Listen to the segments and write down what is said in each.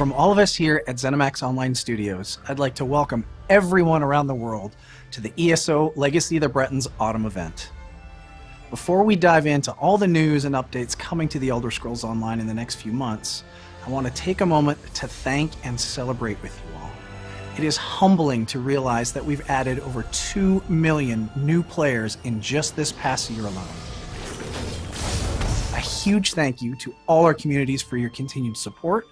From all of us here at ZeniMax Online Studios, I'd like to welcome everyone around the world to the ESO Legacy of the Bretons Autumn Event. Before we dive into all the news and updates coming to the Elder Scrolls Online in the next few months, I want to take a moment to thank and celebrate with you all. It is humbling to realize that we've added over 2 million new players in just this past year alone. A huge thank you to all our communities for your continued support,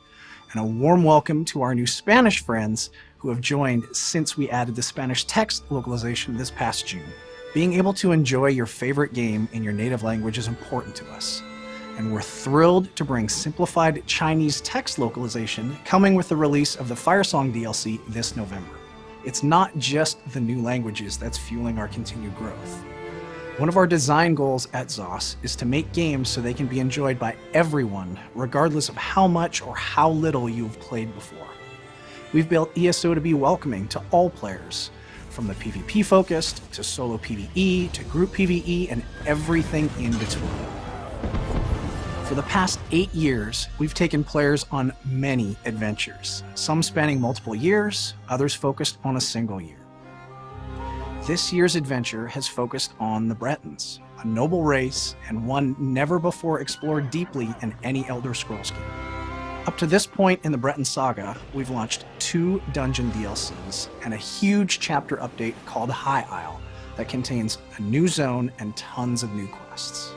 and a warm welcome to our new Spanish friends who have joined since we added the Spanish text localization this past June. Being able to enjoy your favorite game in your native language is important to us, and we're thrilled to bring simplified Chinese text localization coming with the release of the Firesong DLC this November. It's not just the new languages that's fueling our continued growth. One of our design goals at ZOS is to make games so they can be enjoyed by everyone, regardless of how much or how little you've played before. We've built ESO to be welcoming to all players, from the PvP focused, to solo PvE, to group PvE, and everything in between. For the past 8 years, we've taken players on many adventures, some spanning multiple years, others focused on a single year. This year's adventure has focused on the Bretons, a noble race and one never before explored deeply in any Elder Scrolls game. Up to this point in the Breton saga, we've launched 2 dungeon DLCs and a huge chapter update called High Isle that contains a new zone and tons of new quests.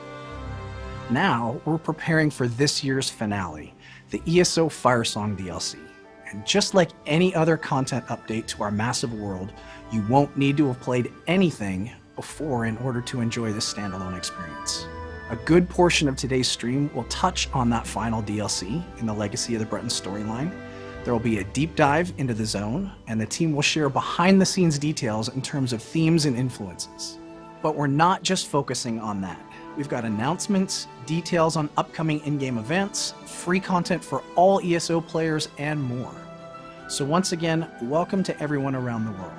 Now, we're preparing for this year's finale, the ESO Firesong DLC. And just like any other content update to our massive world, you won't need to have played anything before in order to enjoy this standalone experience. A good portion of today's stream will touch on that final DLC in the Legacy of the Bretons storyline. There will be a deep dive into the zone, and the team will share behind-the-scenes details in terms of themes and influences. But we're not just focusing on that. We've got announcements, details on upcoming in-game events, free content for all ESO players, and more. So once again, welcome to everyone around the world.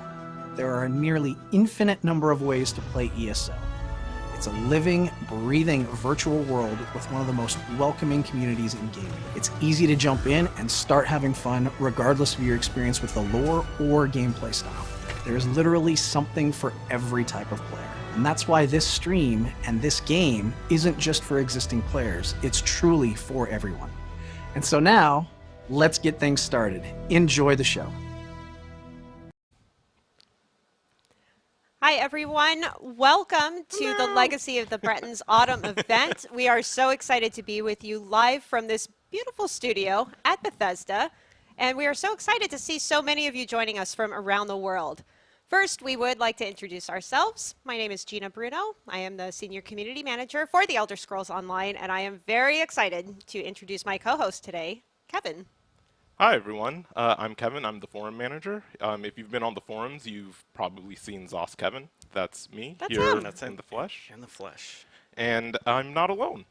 There are a nearly infinite number of ways to play ESO. It's a living, breathing virtual world with one of the most welcoming communities in gaming. It's easy to jump in and start having fun regardless of your experience with the lore or gameplay style. There's literally something for every type of player. And that's why this stream and this game isn't just for existing players, it's truly for everyone. And so now, let's get things started. Enjoy the show. Hi everyone, welcome to the Legacy of the Bretons Autumn Event. We are so excited to be with you live from this beautiful studio at Bethesda, and we are so excited to see so many of you joining us from around the world. First, we would like to introduce ourselves. My name is Gina Bruno. I am the Senior Community Manager for the Elder Scrolls Online, and I am very excited to introduce my co-host today, Kevin. Hi everyone, I'm Kevin. I'm the forum manager. If you've been on the forums, you've probably seen ZOS Kevin. That's me. That's here him. That's in the flesh. In the flesh. And I'm not alone.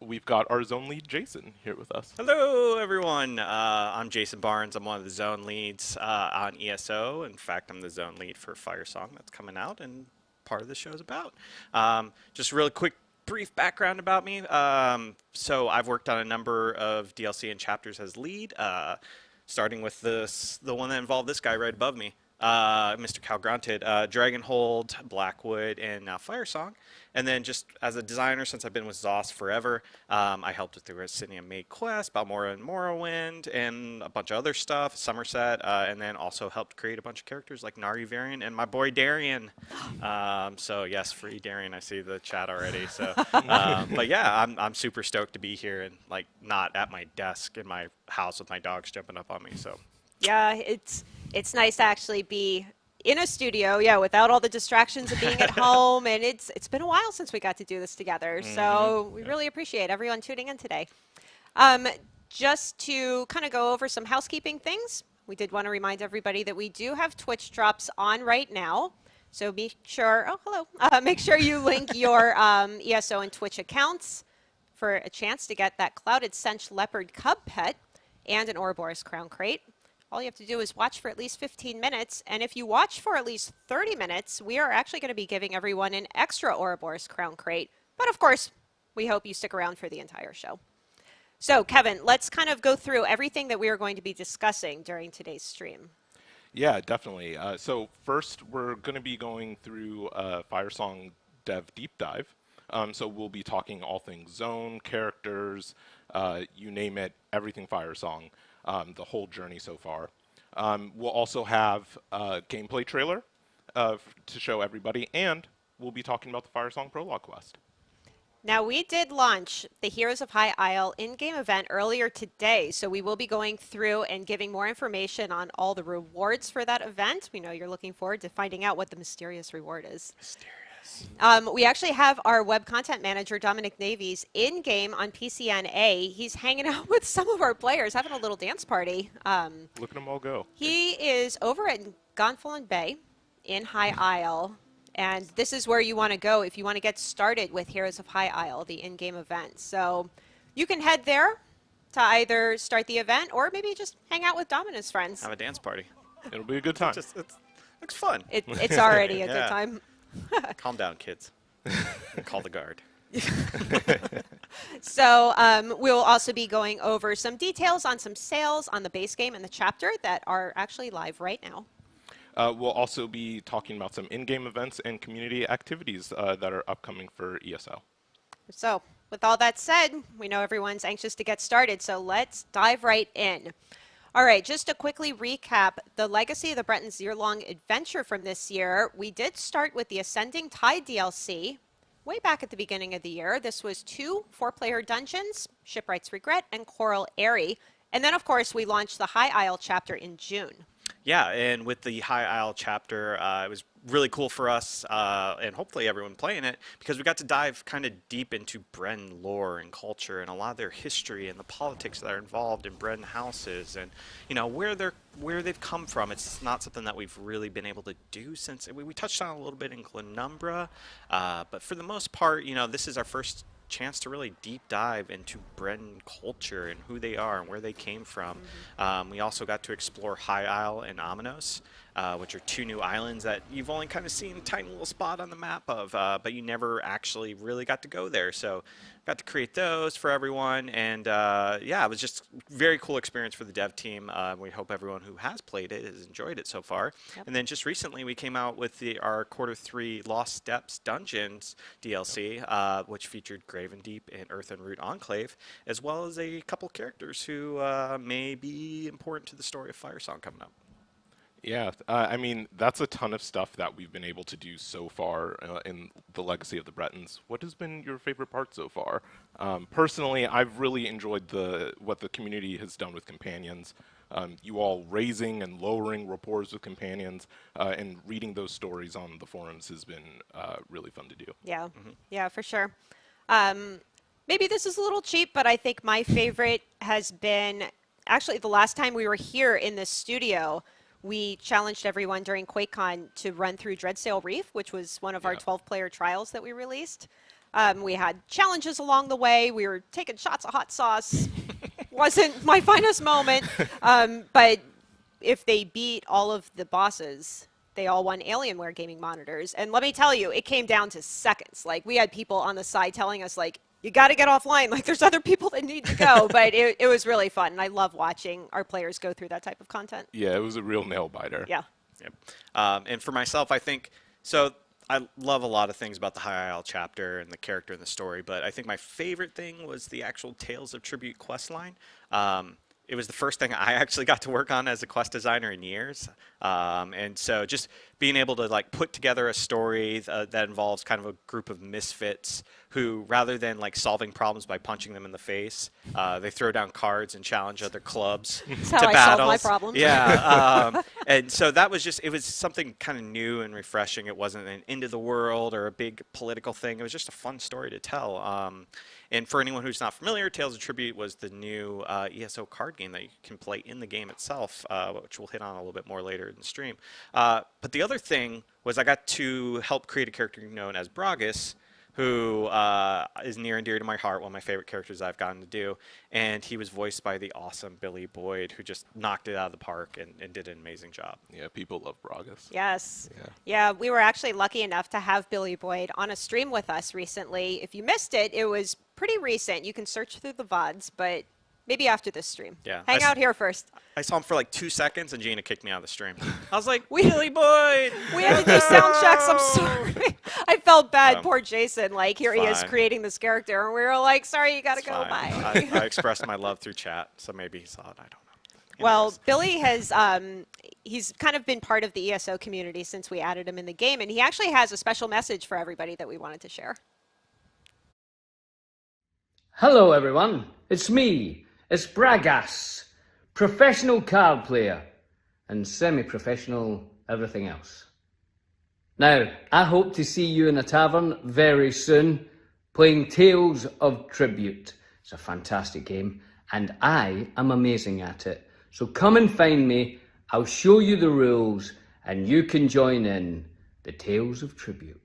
We've got our zone lead, Jason, here with us. Hello everyone, I'm Jason Barnes. I'm one of the zone leads on ESO. In fact, I'm the zone lead for Firesong that's coming out and part of the show's about. Just really quick brief background about me. So I've worked on a number of DLC and chapters as lead, starting with the one that involved this guy right above me, Mr. Calgrunted, Dragonhold, Blackwood, and now Firesong. And then just as a designer, since I've been with ZOS forever, I helped with the Ricinia Maid quest, Balmora and Morrowind, and a bunch of other stuff, Somerset, and then also helped create a bunch of characters like Nari Varian and my boy Darian. So yes, free Darian, I see the chat already. So, but yeah, I'm super stoked to be here and like not at my desk in my house with my dogs jumping up on me. So Yeah, it's nice to actually be in a studio, yeah, without all the distractions of being at home, and it's been a while since we got to do this together, so we really appreciate everyone tuning in today. Just to kind of go over some housekeeping things, we did want to remind everybody that we do have Twitch drops on right now, so make sure, oh, hello, make sure you link your ESO and Twitch accounts for a chance to get that Clouded Cinch Leopard Cub pet and an Ouroboros Crown Crate. All you have to do is watch for at least 15 minutes, and if you watch for at least 30 minutes, we are actually going to be giving everyone an extra Ouroboros Crown Crate. But of course, we hope you stick around for the entire show. So, Kevin, let's kind of go through everything that we are going to be discussing during today's stream. Yeah, definitely. So first, we're going to be going through Firesong Dev Deep Dive. So we'll be talking all things zone, characters, you name it, everything Firesong, the whole journey so far. We'll also have a gameplay trailer to show everybody, and we'll be talking about the Firesong Prologue quest. Now, we did launch the Heroes of High Isle in-game event earlier today, so we will be going through and giving more information on all the rewards for that event. We know you're looking forward to finding out what the mysterious reward is. Mysterious. We actually have our web content manager, Dominic Navies, in-game on PCNA. He's hanging out with some of our players, having a little dance party. Look at them all go. He is over at Gonfalon Bay in High Isle. And this is where you want to go if you want to get started with Heroes of High Isle, the in-game event. So you can head there to either start the event or maybe just hang out with Dom and his friends. Have a dance party. It'll be a good time. It looks fun. It's already a good Yeah. time. Calm down, kids. And call the guard. So we'll also be going over some details on some sales on the base game and the chapter that are actually live right now. We'll also be talking about some in-game events and community activities that are upcoming for ESO. So with all that said, we know everyone's anxious to get started, so let's dive right in. All right, just to quickly recap the Legacy of the Bretons year-long adventure from this year, we did start with the Ascending Tide DLC way back at the beginning of the year. This was 2 4-player dungeons, Shipwright's Regret and Coral Airy. And then, of course, we launched the High Isle chapter in June. Yeah, and with the High Isle chapter, it was really cool for us, and hopefully everyone playing it, because we got to dive kind of deep into Breton lore and culture and a lot of their history and the politics that are involved in Breton houses and, you know, where they've come from. It's not something that we've really been able to do since we touched on it a little bit in Glenumbra, but for the most part, you know, this is our first chance to really deep dive into Breton culture and who they are and where they came from. We also got to explore High Isle and Aminos, which are 2 new islands that you've only kind of seen a tiny little spot on the map of, but you never actually really got to go there. So got to create those for everyone, and yeah, it was just a very cool experience for the dev team. We hope everyone who has played it has enjoyed it so far. Yep. And then just recently we came out with our Q3 Lost Steps Dungeons DLC, which featured Graven Deep and Earth and Root Enclave, as well as a couple characters who may be important to the story of Firesong coming up. Yeah, I mean, that's a ton of stuff that we've been able to do so far in the Legacy of the Bretons. What has been your favorite part so far? Personally, I've really enjoyed what the community has done with companions. You all raising and lowering rapports with companions and reading those stories on the forums has been really fun to do. Yeah, yeah, for sure. Maybe this is a little cheap, but I think my favorite has been actually the last time we were here in this studio. We challenged everyone during QuakeCon to run through Dreadsail Reef, which was one of our 12-player trials that we released. We had challenges along the way. We were taking shots of hot sauce. Wasn't my finest moment. But if they beat all of the bosses, they all won Alienware gaming monitors. And let me tell you, it came down to seconds. Like, we had people on the side telling us, like, you got to get offline. Like, there's other people that need to go. But it was really fun. And I love watching our players go through that type of content. Yeah, it was a real nail biter. Yeah. Yep. And for myself, I think, so I love a lot of things about the High Isle chapter and the character and the story, but I think my favorite thing was the actual Tales of Tribute quest line. It was the first thing I actually got to work on as a quest designer in years. And so just being able to like put together a story that involves kind of a group of misfits who, rather than like solving problems by punching them in the face, they throw down cards and challenge other clubs That's to how I battles. solve my problems. Yeah. And so that was just, it was something kind of new and refreshing. It wasn't an end of the world or a big political thing. It was just a fun story to tell. And for anyone who's not familiar, Tales of Tribute was the new ESO card game that you can play in the game itself, which we'll hit on a little bit more later in the stream. But the other thing was I got to help create a character known as Bragus, who is near and dear to my heart, one of my favorite characters I've gotten to do. And he was voiced by the awesome Billy Boyd, who just knocked it out of the park and did an amazing job. Yeah, people love Bragas. Yes. Yeah. Yeah, we were actually lucky enough to have Billy Boyd on a stream with us recently. If you missed it, it was pretty recent. You can search through the VODs, but maybe after this stream. Yeah. Hang out here first. I saw him for like 2 seconds, and Gina kicked me out of the stream. I was like, Billy Boyd! We had to do sound checks. I'm sorry. I felt bad. Poor Jason. Like, here he is fine. creating this character, and we were like, sorry, you got to It's go. fine. Bye. I expressed my love through chat, so maybe he saw it. I don't know. Well, Anyways. Billy has he's kind of been part of the ESO community since we added him in the game, and he actually has a special message for everybody that we wanted to share. Hello everyone, it's me, it's Bragas, professional card player and semi-professional everything else. Now, I hope to see you in a tavern very soon playing Tales of Tribute. It's a fantastic game and I am amazing at it. So come and find me, I'll show you the rules and you can join in the Tales of Tribute.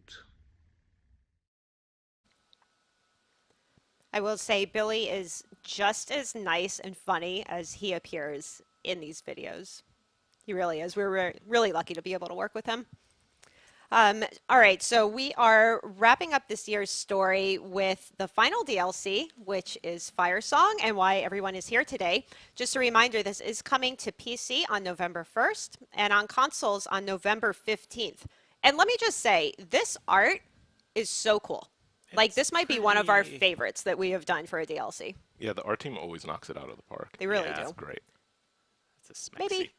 I will say Billy is just as nice and funny as he appears in these videos. He really is. We're really lucky to be able to work with him. All right, so we are wrapping up this year's story with the final DLC, which is Firesong, and why everyone is here today. Just a reminder, this is coming to PC on November 1st and on consoles on November 15th. And let me just say, this art is so cool. Like, this might be one of our favorites that we have done for a DLC. Yeah, the art team always knocks it out of the park. They really Yeah. do. It's great. It's a Maybe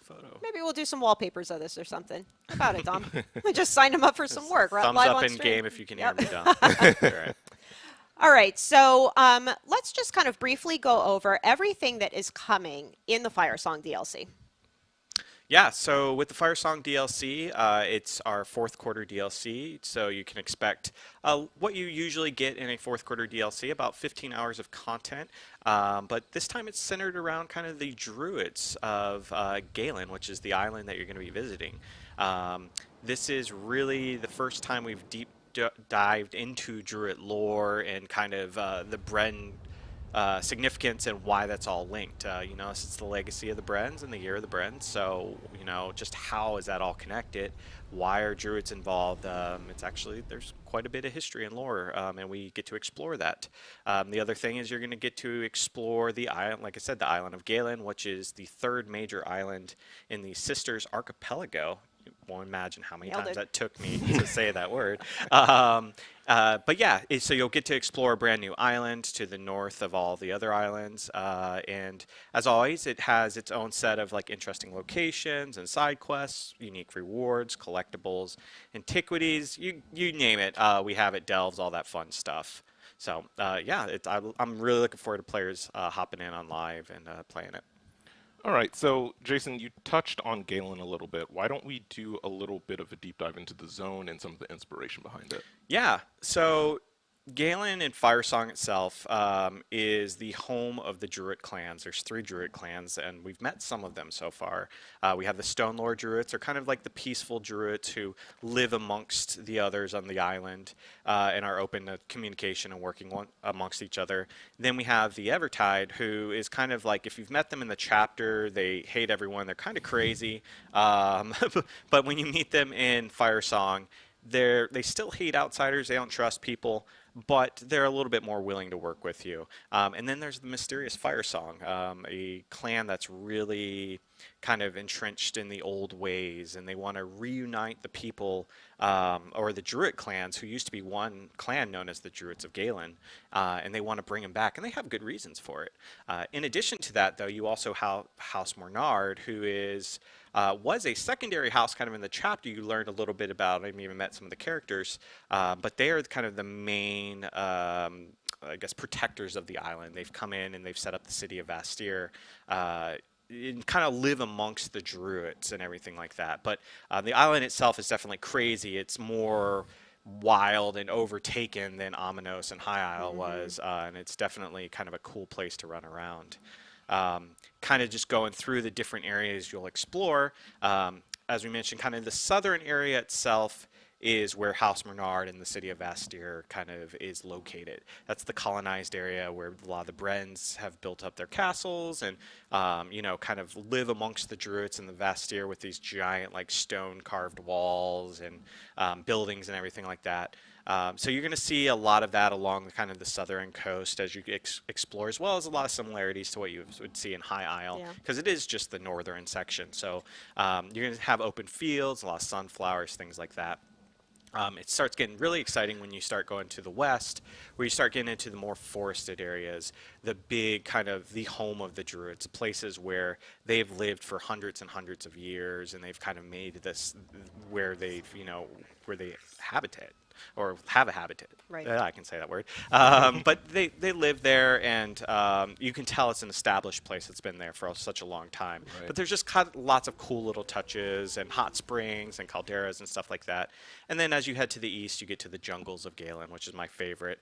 photo. we'll do some wallpapers of this or something. How about it, Dom? We just signed him up for some work. Thumbs live up on in stream. game if you can Yep. hear me, Dom. All right. All right, so let's just kind of briefly go over everything that is coming in the Firesong DLC. Yeah, so with the Firesong DLC, it's our fourth quarter DLC, so you can expect what you usually get in a fourth quarter DLC, about 15 hours of content, but this time it's centered around kind of the druids of Galen, which is the island that you're going to be visiting. This is really the first time we've deep dived into druid lore and kind of the Bren significance and why that's all linked. You know, it's the legacy of the Brens and the year of the Brens. So, you know, just how is that all connected? Why are druids involved? It's actually, there's quite a bit of history and lore, and we get to explore that. The other thing is you're going to get to explore the island, like I said, the island of Galen, which is the third major island in the Sisters Archipelago. You won't imagine how many times that took me to say that word. But yeah, so you'll get to explore a brand new island to the north of all the other islands. And as always, it has its own set of like interesting locations and side quests, unique rewards, collectibles, antiquities, you name it. We have it, delves, all that fun stuff. So yeah, I'm really looking forward to players hopping in on live and playing it. All right, so Jason, you touched on Galen a little bit. Why don't we do a little bit of a deep dive into the zone and some of the inspiration behind it? Yeah, so Galen and Firesong itself is the home of the Druid clans. There's 3 Druid clans, and we've met some of them so far. We have the Stone Lord Druids. They're kind of like the peaceful Druids who live amongst the others on the island and are open to communication and working amongst each other. Then we have the Evertide, who is kind of like, if you've met them in the chapter, they hate everyone. They're kind of crazy. But when you meet them in Firesong, they still hate outsiders. They don't trust people, but they're a little bit more willing to work with you. And then there's the mysterious Firesong, a clan that's really kind of entrenched in the old ways, and they want to reunite the people, or the Druid clans, who used to be one clan known as the Druids of Galen, and they want to bring them back, and they have good reasons for it. In addition to that, though, you also have House Mornard, who was a secondary house kind of in the chapter. You learned a little bit about, and even met some of the characters, but they are kind of the main, I guess, protectors of the island. They've come in and they've set up the city of Vastir, and kind of live amongst the druids and everything like that. But the island itself is definitely crazy. It's more wild and overtaken than Ominos and High Isle was, and it's definitely kind of a cool place to run around. Kind of just going through the different areas you'll explore. As we mentioned, kind of the southern area itself is where House Bernard and the city of Vastir kind of is located. That's the colonized area where a lot of the Bretons have built up their castles and, you know, kind of live amongst the Druids in the Vastir with these giant, like, stone carved walls and buildings and everything like that. So you're going to see a lot of that along kind of the southern coast as you explore, as well as a lot of similarities to what you would see in High Isle, because it is just the northern section. So you're going to have open fields, a lot of sunflowers, things like that. It starts getting really exciting when you start going to the west, where you start getting into the more forested areas, the big kind of the home of the Druids, places where they've lived for hundreds and hundreds of years, and they've kind of made this where they've, you know, where they habitat. Or have a habitat. Right. I can say that word. But they live there, and you can tell it's an established place that's been there for such a long time. Right. But there's just lots of cool little touches and hot springs and calderas and stuff like that. And then as you head to the east, you get to the jungles of Galen, which is my favorite,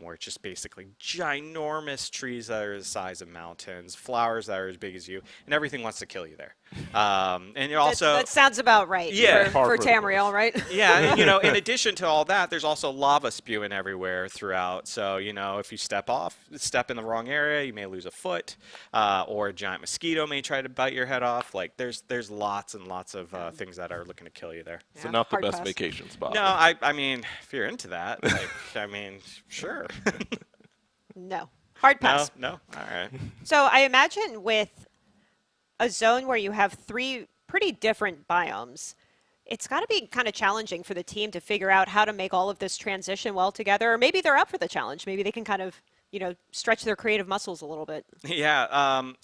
where it's just basically ginormous trees that are the size of mountains, flowers that are as big as you, and everything wants to kill you there. And you're also... That sounds about right for Tamriel, right? Yeah, and, you know, in addition to all that, there's also lava spewing everywhere throughout. So, you know, if you step in the wrong area, you may lose a foot, or a giant mosquito may try to bite your head off. Like, there's lots and lots of things that are looking to kill you there. So not the best vacation spot. No, I mean, if you're into that, like, I mean, sure. No. Hard pass. No? All right. So I imagine with a zone where you have 3 pretty different biomes, it's got to be kind of challenging for the team to figure out how to make all of this transition well together. Or maybe they're up for the challenge. Maybe they can kind of, you know, stretch their creative muscles a little bit. Yeah,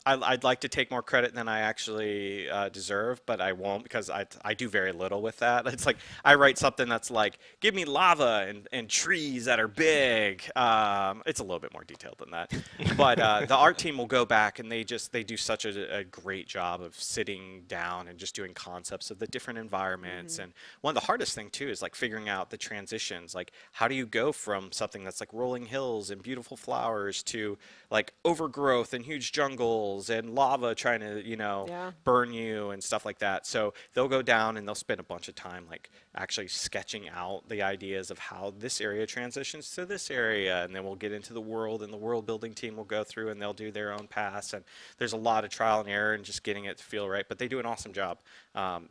I'd like to take more credit than I actually deserve, but I won't, because I do very little with that. It's like I write something that's like, give me lava and trees that are big. It's a little bit more detailed than that. But the art team will go back, and they do such a great job of sitting down and just doing concepts of the different environments. And one of the hardest thing, too, is like figuring out the transitions. Like, how do you go from something that's like rolling hills and beautiful flowers to like overgrowth and huge jungles and lava trying to, you know, burn you and stuff like that. So they'll go down and they'll spend a bunch of time like actually sketching out the ideas of how this area transitions to this area, and then we'll get into the world, and the world building team will go through and they'll do their own pass, and there's a lot of trial and error and just getting it to feel right, but they do an awesome job.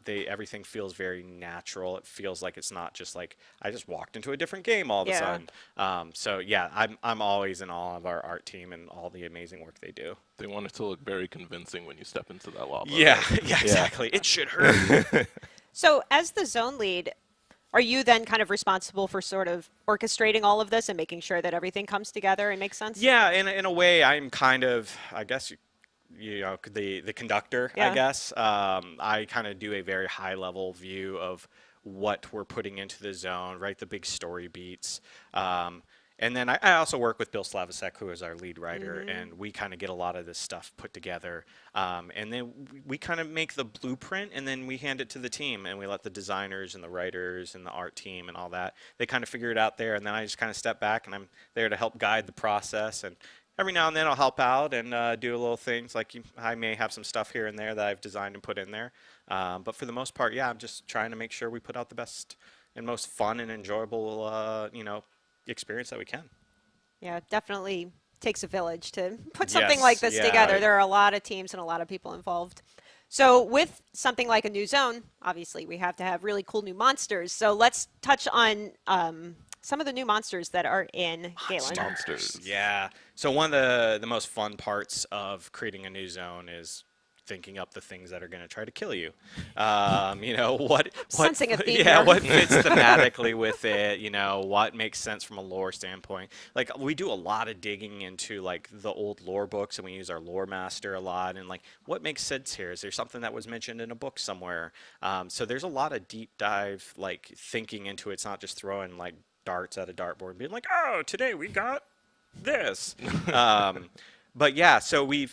Everything feels very natural. It feels like it's not just like I just walked into a different game all of a sudden. So yeah, I'm always in awe of our art team and all the amazing work they do. They want it to look very convincing when you step into that lava. Yeah, yeah, exactly. It should hurt. So as the zone lead, are you then kind of responsible for sort of orchestrating all of this and making sure that everything comes together and makes sense? Yeah, in a way, I'm kind of, I guess, you know, the conductor, I guess. I kind of do a very high-level view of what we're putting into the zone, write the big story beats. And then I also work with Bill Slavisek, who is our lead writer, and we kind of get a lot of this stuff put together. And then we kind of make the blueprint, and then we hand it to the team, and we let the designers and the writers and the art team and all that, they kind of figure it out there. And then I just kind of step back, and I'm there to help guide the process. And every now and then I'll help out and do little things. Like I may have some stuff here and there that I've designed and put in there. But for the most part, yeah, I'm just trying to make sure we put out the best and most fun and enjoyable, you know, experience that we can. Yeah, it definitely takes a village to put something like this together. There are a lot of teams and a lot of people involved. So with something like a new zone, obviously we have to have really cool new monsters. So let's touch on some of the new monsters that are in Galen. Monsters. Yeah. So one of the most fun parts of creating a new zone is thinking up the things that are going to try to kill you. You know, what sensing a theme yeah, here. what fits thematically with it, you know, what makes sense from a lore standpoint. Like we do a lot of digging into like the old lore books, and we use our lore master a lot, and like what makes sense here? Is there something that was mentioned in a book somewhere? So there's a lot of deep dive like thinking into it. It's not just throwing like darts at a dartboard and being like, oh, today we got this. But yeah, so we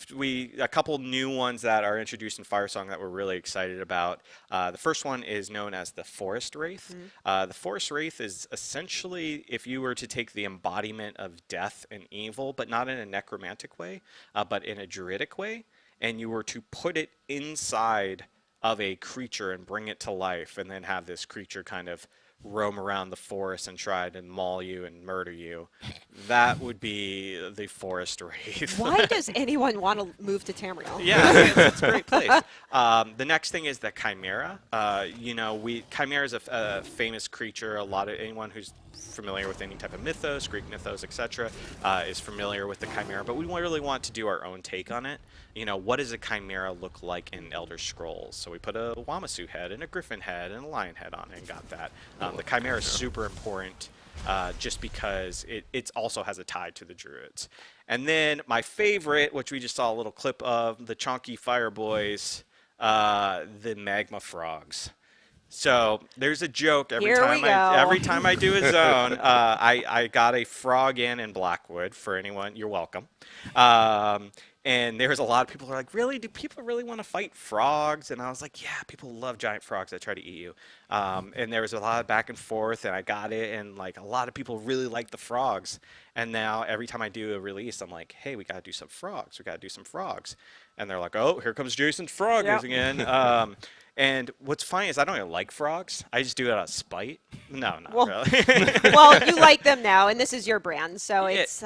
a couple new ones that are introduced in Firesong that we're really excited about. The first one is known as the Forest Wraith. The Forest Wraith is essentially if you were to take the embodiment of death and evil, but not in a necromantic way, but in a druidic way, and you were to put it inside of a creature and bring it to life, and then have this creature kind of roam around the forest and try to maul you and murder you, that would be the forest wraith. Why does anyone want to move to Tamriel? Yeah, it's a great place. The next thing is the Chimera. Chimera is a famous creature. Anyone who's familiar with any type of mythos, Greek mythos, etc., is familiar with the Chimera. But we really want to do our own take on it. What does a Chimera look like in Elder Scrolls? So we put a Wamasu head and a Griffin head and a Lion head on it and got that. The Chimera is super important. Just because it also has a tie to the Druids. And then my favorite, which we just saw a little clip of, the Chonky Fire Boys, the Magma Frogs. So there's a joke every time I do a zone. I got a frog in Blackwood for anyone. You're welcome. And there's a lot of people who are like, really? Do people really want to fight frogs? And I was like, yeah, people love giant frogs that try to eat you. And there was a lot of back and forth, and I got it, and like a lot of people really like the frogs. And now every time I do a release, I'm like, hey, we got to do some frogs. We got to do some frogs. And they're like, oh, here comes Jason's frog again. And what's funny is I don't even like frogs. I just do it out of spite. No, not really. Well, you like them now, and this is your brand, so it's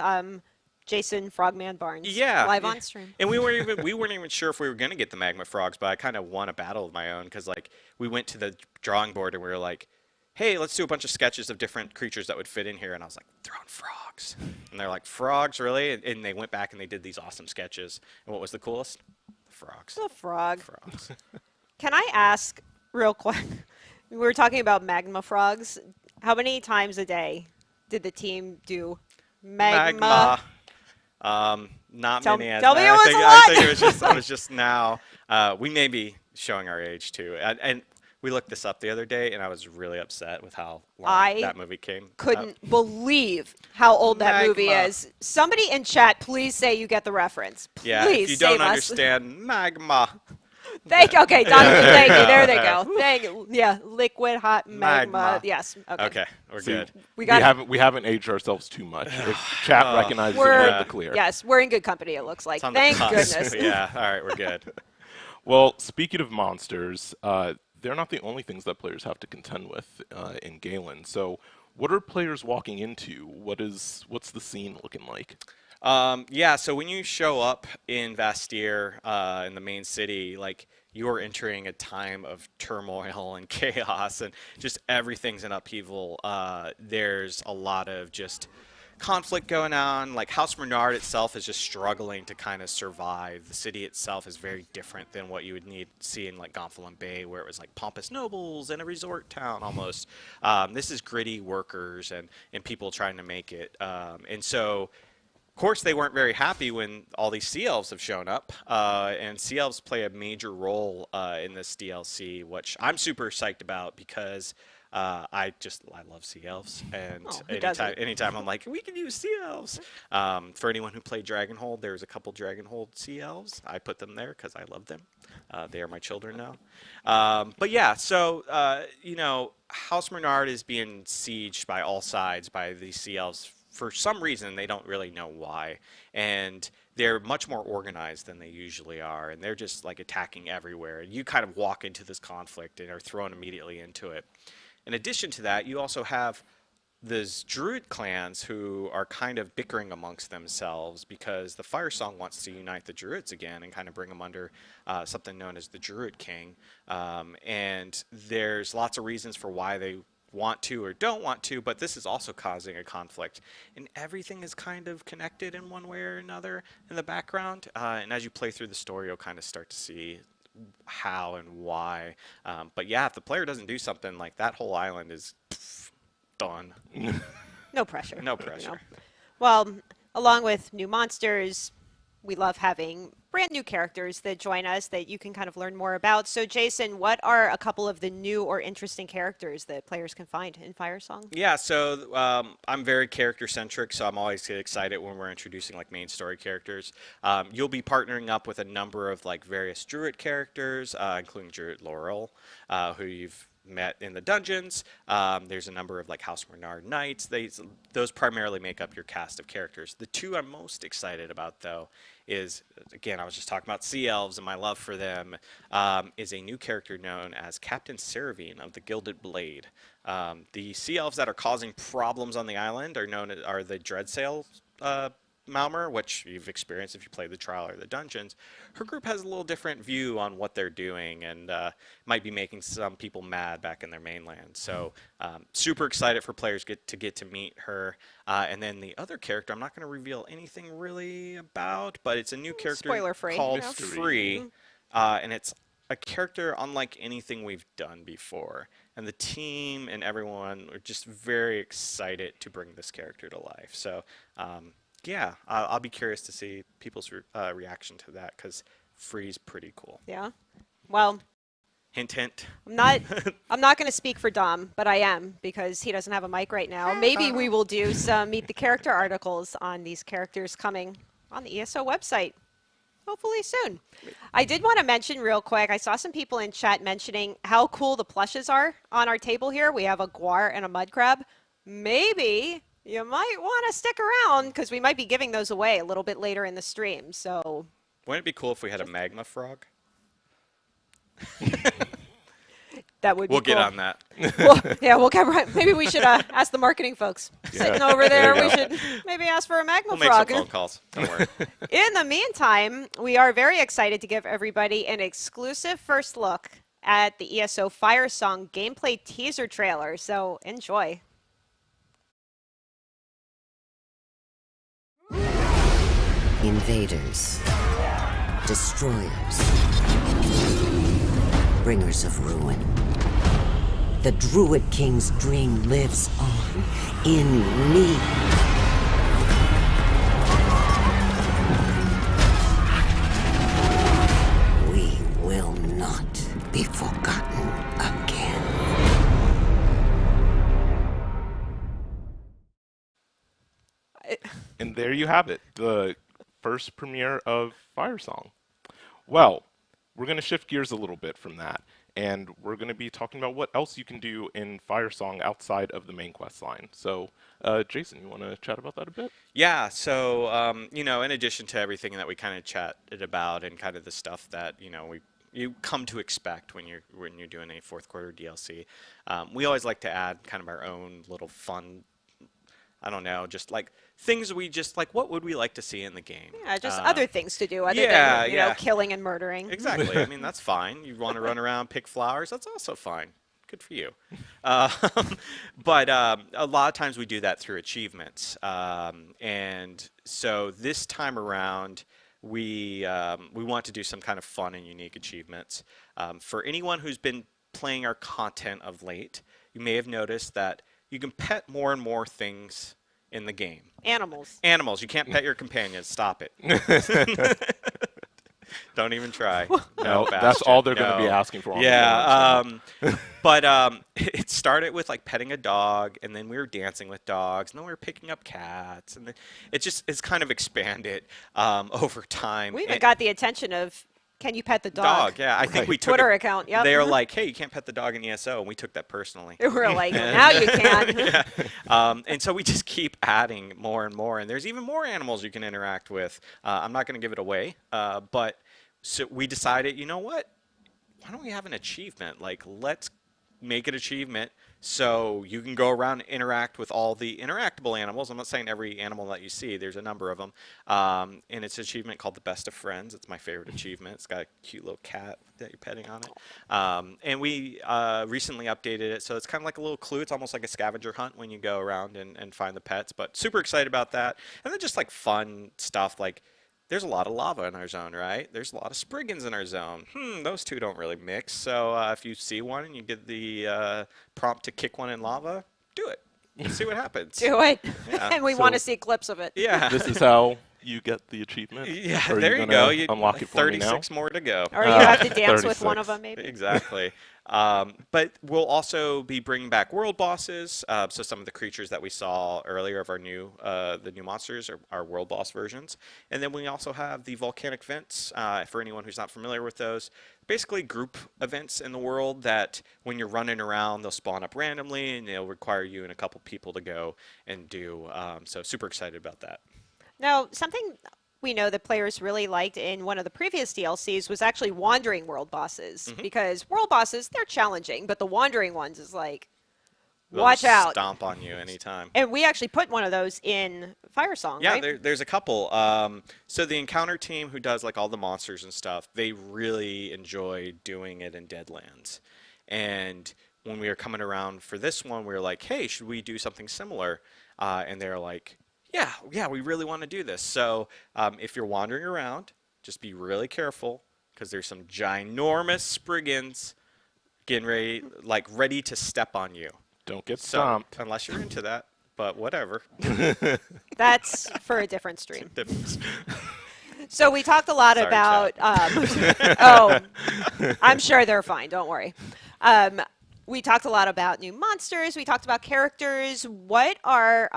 Jason Frogman Barnes. Live on stream. And we weren't even sure if we were gonna get the magma frogs, but I kind of won a battle of my own because like we went to the drawing board and we were like, hey, let's do a bunch of sketches of different creatures that would fit in here. And I was like, throw in frogs. And they're like, frogs, really? And they went back and they did these awesome sketches. And what was the coolest? The frogs. The frog. Frogs. Can I ask real quick? We were talking about magma frogs. How many times a day did the team do magma? Not Tell many. me it was a lot. I think it was just now. We may be showing our age too. And we looked this up the other day, and I was really upset with how long that movie came. Couldn't believe how old that movie is. Somebody in chat, please say you get the reference. Please yeah, if you don't save us. understand magma. Okay, Donovan, thank you. There they go. Thank you. Yeah, liquid hot magma. Yes. Okay, we're good. We haven't aged ourselves too much. If chat recognizes it, we're in the clear. Yes, we're in good company, it looks like. Thank goodness. Yeah, all right, we're good. Well, speaking of monsters, they're not the only things that players have to contend with in Galen. So what are players walking into? What's the scene looking like? Yeah, so when you show up in Vastir, in the main city, like you're entering a time of turmoil and chaos and just everything's in upheaval. There's a lot of just conflict going on. Like House Bernard itself is just struggling to kind of survive. The city itself is very different than what you would see in like Gonfalon Bay, where it was like pompous nobles and a resort town almost. This is gritty workers and people trying to make it. And so, of course, they weren't very happy when all these sea elves have shown up, and sea elves play a major role in this DLC, which I'm super psyched about because I love sea elves, and anytime I'm like, we can use sea elves. For anyone who played Dragonhold, there's a couple Dragonhold sea elves. I put them there because I love them. They are my children now. But yeah, so House Bernard is being sieged by all sides by these sea elves. For some reason, they don't really know why, and they're much more organized than they usually are, and they're just like attacking everywhere. And you kind of walk into this conflict and are thrown immediately into it. In addition to that, you also have these druid clans who are kind of bickering amongst themselves because the Firesong wants to unite the druids again and kind of bring them under something known as the Druid King. And there's lots of reasons for why they want to or don't want to, but this is also causing a conflict. And everything is kind of connected in one way or another in the background. And as you play through the story, you'll kind of start to see how and why. But yeah, if the player doesn't do something, like that whole island is done. No pressure. No pressure. Well, along with new monsters, we love having brand new characters that join us that you can kind of learn more about. So Jason, what are a couple of the new or interesting characters that players can find in Firesong? Yeah, so I'm very character centric, so I'm always excited when we're introducing like main story characters. You'll be partnering up with a number of like various druid characters, including Druid Laurel, who you've met in the dungeons. There's a number of like House Renard Knights. Those primarily make up your cast of characters. The two I'm most excited about, though, is, again, I was just talking about Sea Elves and my love for them, is a new character known as Captain Ceravine of the Gilded Blade. The Sea Elves that are causing problems on the island are the Dreadsail Malmer, which you've experienced if you play the trial or the dungeons. Her group has a little different view on what they're doing and might be making some people mad back in their mainland. So super excited for players to get to meet her. And then the other character, I'm not going to reveal anything really about, but it's a new character Spoiler-free, called you know? Free. And it's a character unlike anything we've done before. And the team and everyone are just very excited to bring this character to life. So yeah, I'll be curious to see people's reaction to that, because Free's pretty cool. Yeah. Well, hint, hint. I'm not going to speak for Dom, but I am, because he doesn't have a mic right now. Maybe we will do some Meet the Character articles on these characters coming on the ESO website. Hopefully soon. I did want to mention real quick, I saw some people in chat mentioning how cool the plushes are on our table here. We have a Guar and a Mud Crab. Maybe you might want to stick around, because we might be giving those away a little bit later in the stream. So, wouldn't it be cool if we had a magma frog? That would be We'll cool. get on that. We'll get right. Maybe we should ask the marketing folks sitting over there. We should maybe ask for a magma We'll frog. make some phone calls. Don't worry. In the meantime, we are very excited to give everybody an exclusive first look at the ESO Firesong gameplay teaser trailer. So enjoy. Invaders, destroyers, bringers of ruin. The Druid King's dream lives on in me. We will not be forgotten again. And there you have it, the first premiere of Firesong. Well, we're going to shift gears a little bit from that, and we're going to be talking about what else you can do in Firesong outside of the main quest line. So, Jason, you want to chat about that a bit? Yeah, so, in addition to everything that we kind of chatted about and kind of the stuff that, you come to expect when you're doing a fourth quarter DLC, we always like to add kind of our own little fun, I don't know, just like things we just like, what would we like to see in the game? Yeah, just other things to do other than, you know, killing and murdering. Exactly. I mean, that's fine. You want to run around, pick flowers, that's also fine. Good for you. But a lot of times we do that through achievements. And so this time around, we want to do some kind of fun and unique achievements. For anyone who's been playing our content of late, you may have noticed that you can pet more and more things in the game. Animals. Animals. You can't pet your companions. Stop it. Don't even try. No, that's all they're going to be asking for. Yeah. But it started with like petting a dog, and then we were dancing with dogs, and then we were picking up cats, and then it's kind of expanded over time. We even got the attention of, can you pet the dog? Yeah, I think we took Twitter account. Yep. They were like, hey, you can't pet the dog in ESO, and we took that personally. We were like, now you can. Yeah. And so we just keep adding more and more, and there's even more animals you can interact with. I'm not going to give it away, but so we decided, you know what? Why don't we have an achievement? Like, let's make an achievement so you can go around and interact with all the interactable animals. I'm not saying every animal that you see. There's a number of them. And it's an achievement called the Best of Friends. It's my favorite achievement. It's got a cute little cat that you're petting on it. And we recently updated it, so it's kind of like a little clue. It's almost like a scavenger hunt when you go around and find the pets. But super excited about that. And then just like fun stuff like, there's a lot of lava in our zone, right? There's a lot of Spriggans in our zone. Those two don't really mix. So if you see one and you get the prompt to kick one in lava, do it. See what happens. Do it. Yeah. And we want to see clips of it. Yeah. This is how you get the achievement? Yeah, or there you go. Unlock it for me now? 36 more to go. Or you have to dance with one of them, maybe. Exactly. But we'll also be bringing back world bosses. So some of the creatures that we saw earlier of our the new monsters are world boss versions. And then we also have the volcanic vents. For anyone who's not familiar with those, basically group events in the world that when you're running around, they'll spawn up randomly and they'll require you and a couple people to go and do. So super excited about that. Now, something we know that players really liked in one of the previous DLCs was actually wandering world bosses, because world bosses, they're challenging, but the wandering ones is like, watch out. Stomp on you anytime. And we actually put one of those in Firesong, yeah, right? there's a couple. So the encounter team who does like all the monsters and stuff, they really enjoy doing it in Deadlands. And when we were coming around for this one, we were like, hey, should we do something similar? And they're like, yeah, we really want to do this. So if you're wandering around, just be really careful, because there's some ginormous Spriggans getting ready to step on you. Don't get So, stomped. unless you're into that, but whatever. That's for a different stream. So we talked a lot Sorry, about, oh, I'm sure they're fine, don't worry. We talked a lot about new monsters. We talked about characters. What are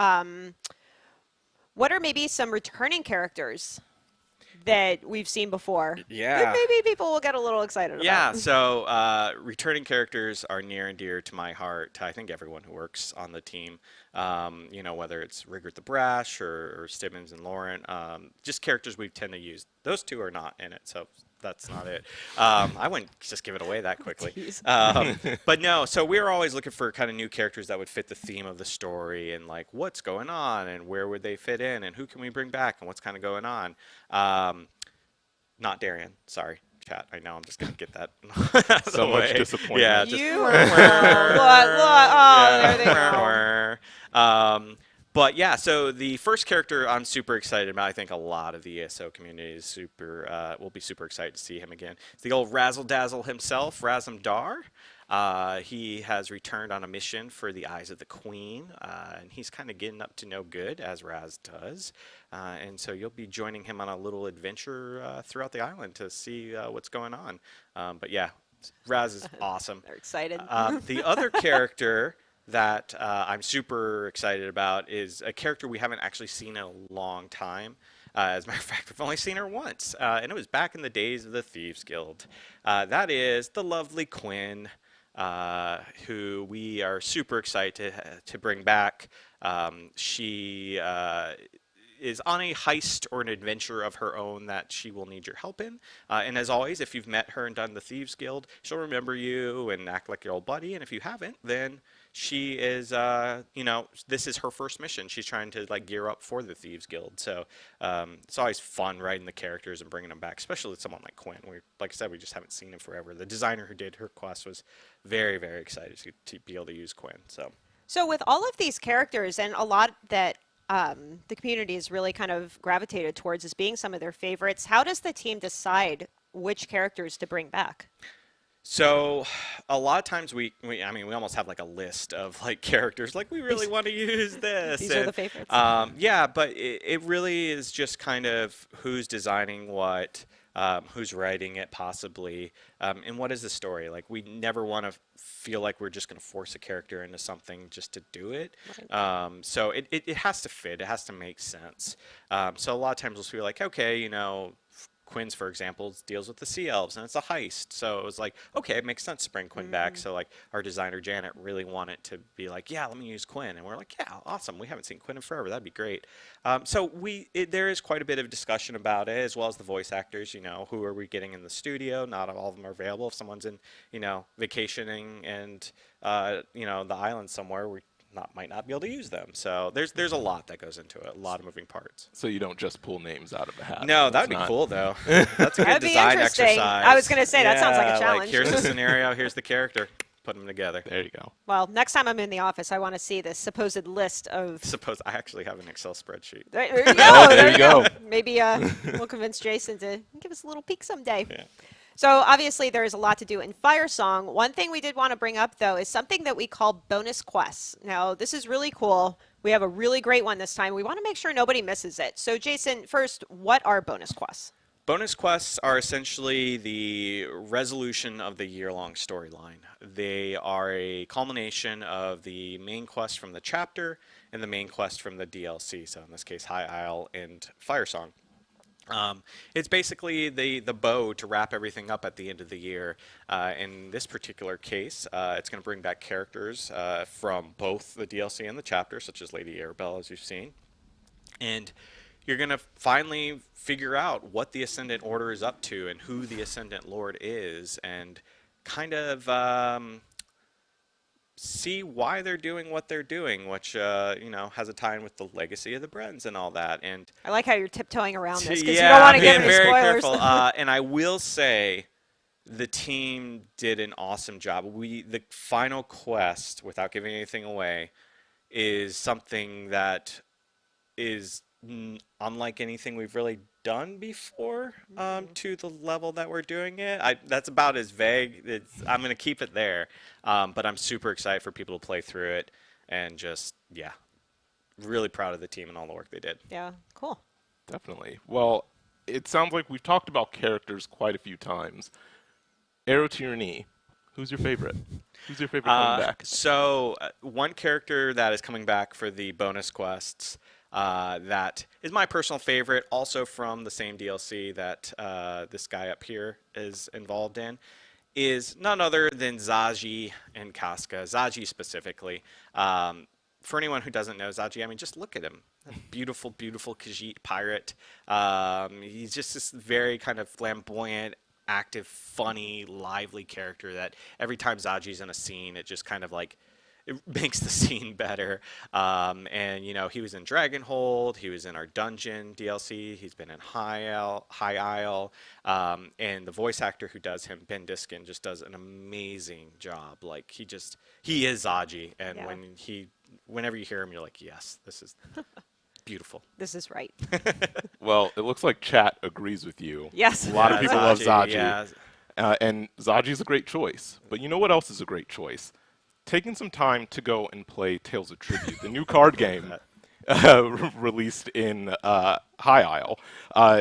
maybe some returning characters that we've seen before? Yeah. That maybe people will get a little excited about. Yeah, so returning characters are near and dear to my heart, to I think everyone who works on the team. Whether it's Rigert the Brash or Stibbins and Lauren, just characters we tend to use. Those two are not in it, so that's not it. I wouldn't just give it away that quickly. But no, so we're always looking for kind of new characters that would fit the theme of the story and like what's going on and where would they fit in and who can we bring back and what's kind of going on. Not Darian, sorry. Chat. I know I'm just going to get that out of So the much way. disappointment. Yeah, You look, oh, there they go. But yeah, so the first character I'm super excited about. I think a lot of the ESO community is will be super excited to see him again. It's the old Razzle Dazzle himself, Razum Dar. He has returned on a mission for the Eyes of the Queen, and he's kind of getting up to no good, as Raz does. And so you'll be joining him on a little adventure throughout the island to see what's going on. But yeah, Raz is awesome. They're excited. The other character that I'm super excited about is a character we haven't actually seen in a long time. As a matter of fact, we've only seen her once, and it was back in the days of the Thieves Guild. That is the lovely Quinn, who we are super excited to bring back. She is on a heist or an adventure of her own that she will need your help in. And as always, if you've met her and done the Thieves Guild, she'll remember you and act like your old buddy. And if you haven't, then she is, this is her first mission. She's trying to like gear up for the Thieves Guild. So it's always fun writing the characters and bringing them back, especially with someone like Quinn. Like I said, we just haven't seen him forever. The designer who did her quest was very, very excited to be able to use Quinn. So with all of these characters and a lot that the community has really kind of gravitated towards as being some of their favorites, how does the team decide which characters to bring back? So a lot of times we almost have like a list of like characters, like we really want to use this. These are the favorites. Yeah, but it really is just kind of who's designing what, who's writing it possibly, and what is the story. Like we never want to feel like we're just going to force a character into something just to do it. Right. So it has to fit. It has to make sense. So a lot of times we'll feel like, okay, Quinn's, for example, deals with the Sea Elves, and it's a heist. So it was like, okay, it makes sense to bring Quinn back. So like our designer Janet really wanted to be like, yeah, let me use Quinn, and we're like, yeah, awesome. We haven't seen Quinn in forever. That'd be great. So there is quite a bit of discussion about it, as well as the voice actors. Who are we getting in the studio? Not all of them are available. If someone's in, vacationing and the island somewhere, we might not be able to use them. So there's a lot that goes into it, a lot of moving parts. So you don't just pull names out of a hat. No, that'd be cool though. That's a good design exercise. I was going to say, that sounds like a challenge. Like, here's the scenario, here's the character. Put them together. There you go. Well, next time I'm in the office, I want to see this supposed list of... I actually have an Excel spreadsheet. There you go. Oh, there you go. Maybe we'll convince Jason to give us a little peek someday. Yeah. So obviously there's a lot to do in Firesong. One thing we did want to bring up, though, is something that we call bonus quests. Now, this is really cool. We have a really great one this time. We want to make sure nobody misses it. So, Jason, first, what are bonus quests? Bonus quests are essentially the resolution of the year-long storyline. They are a culmination of the main quest from the chapter and the main quest from the DLC, so in this case High Isle and Firesong. It's basically the bow to wrap everything up at the end of the year. In this particular case, it's going to bring back characters from both the DLC and the chapter, such as Lady Arabelle, as you've seen. And you're going to finally figure out what the Ascendant Order is up to and who the Ascendant Lord is, and kind of see why they're doing what they're doing, which you know, has a tie-in with the legacy of the Bretons and all that. And I like how you're tiptoeing around this because yeah, you don't want to I'm give being any very spoilers. careful. And I will say, the team did an awesome job. The final quest, without giving anything away, is something that is unlike anything we've really done before, to the level that we're doing it. That's about as vague. I'm going to keep it there, but I'm super excited for people to play through it, and just, yeah, really proud of the team and all the work they did. Yeah, cool. Definitely. Well, it sounds like we've talked about characters quite a few times. Arrow to your knee. Who's your favorite? Who's your favorite coming back? So one character that is coming back for the bonus quests, that is my personal favorite, also from the same DLC that this guy up here is involved in, is none other than Zaji and Casca. Zaji specifically. For anyone who doesn't know Zaji, I mean, just look at him. Beautiful, beautiful Khajiit pirate. He's just this very kind of flamboyant, active, funny, lively character that every time Zaji's in a scene, it just kind of like, it makes the scene better. And, you know, he was in Dragonhold, he was in our Dungeon DLC, he's been in High Isle, and the voice actor who does him, Ben Diskin, just does an amazing job. Like, he is Zaji, and Yeah. whenever you hear him, you're like, yes, this is beautiful. This is right. Well, it looks like chat agrees with you. Yes. A lot of people love Zaji. Yeah. And Zaji's a great choice. But you know what else is a great choice? Taking some time to go and play Tales of Tribute, the new card game released in High Isle.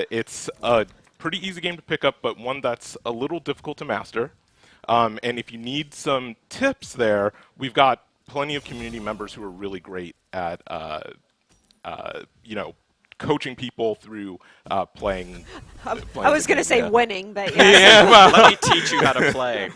It's a pretty easy game to pick up, but one that's a little difficult to master. And if you need some tips there, we've got plenty of community members who are really great at, you know, coaching people through playing. I was going to say winning, but yeah. Yeah, Let me teach you how to play.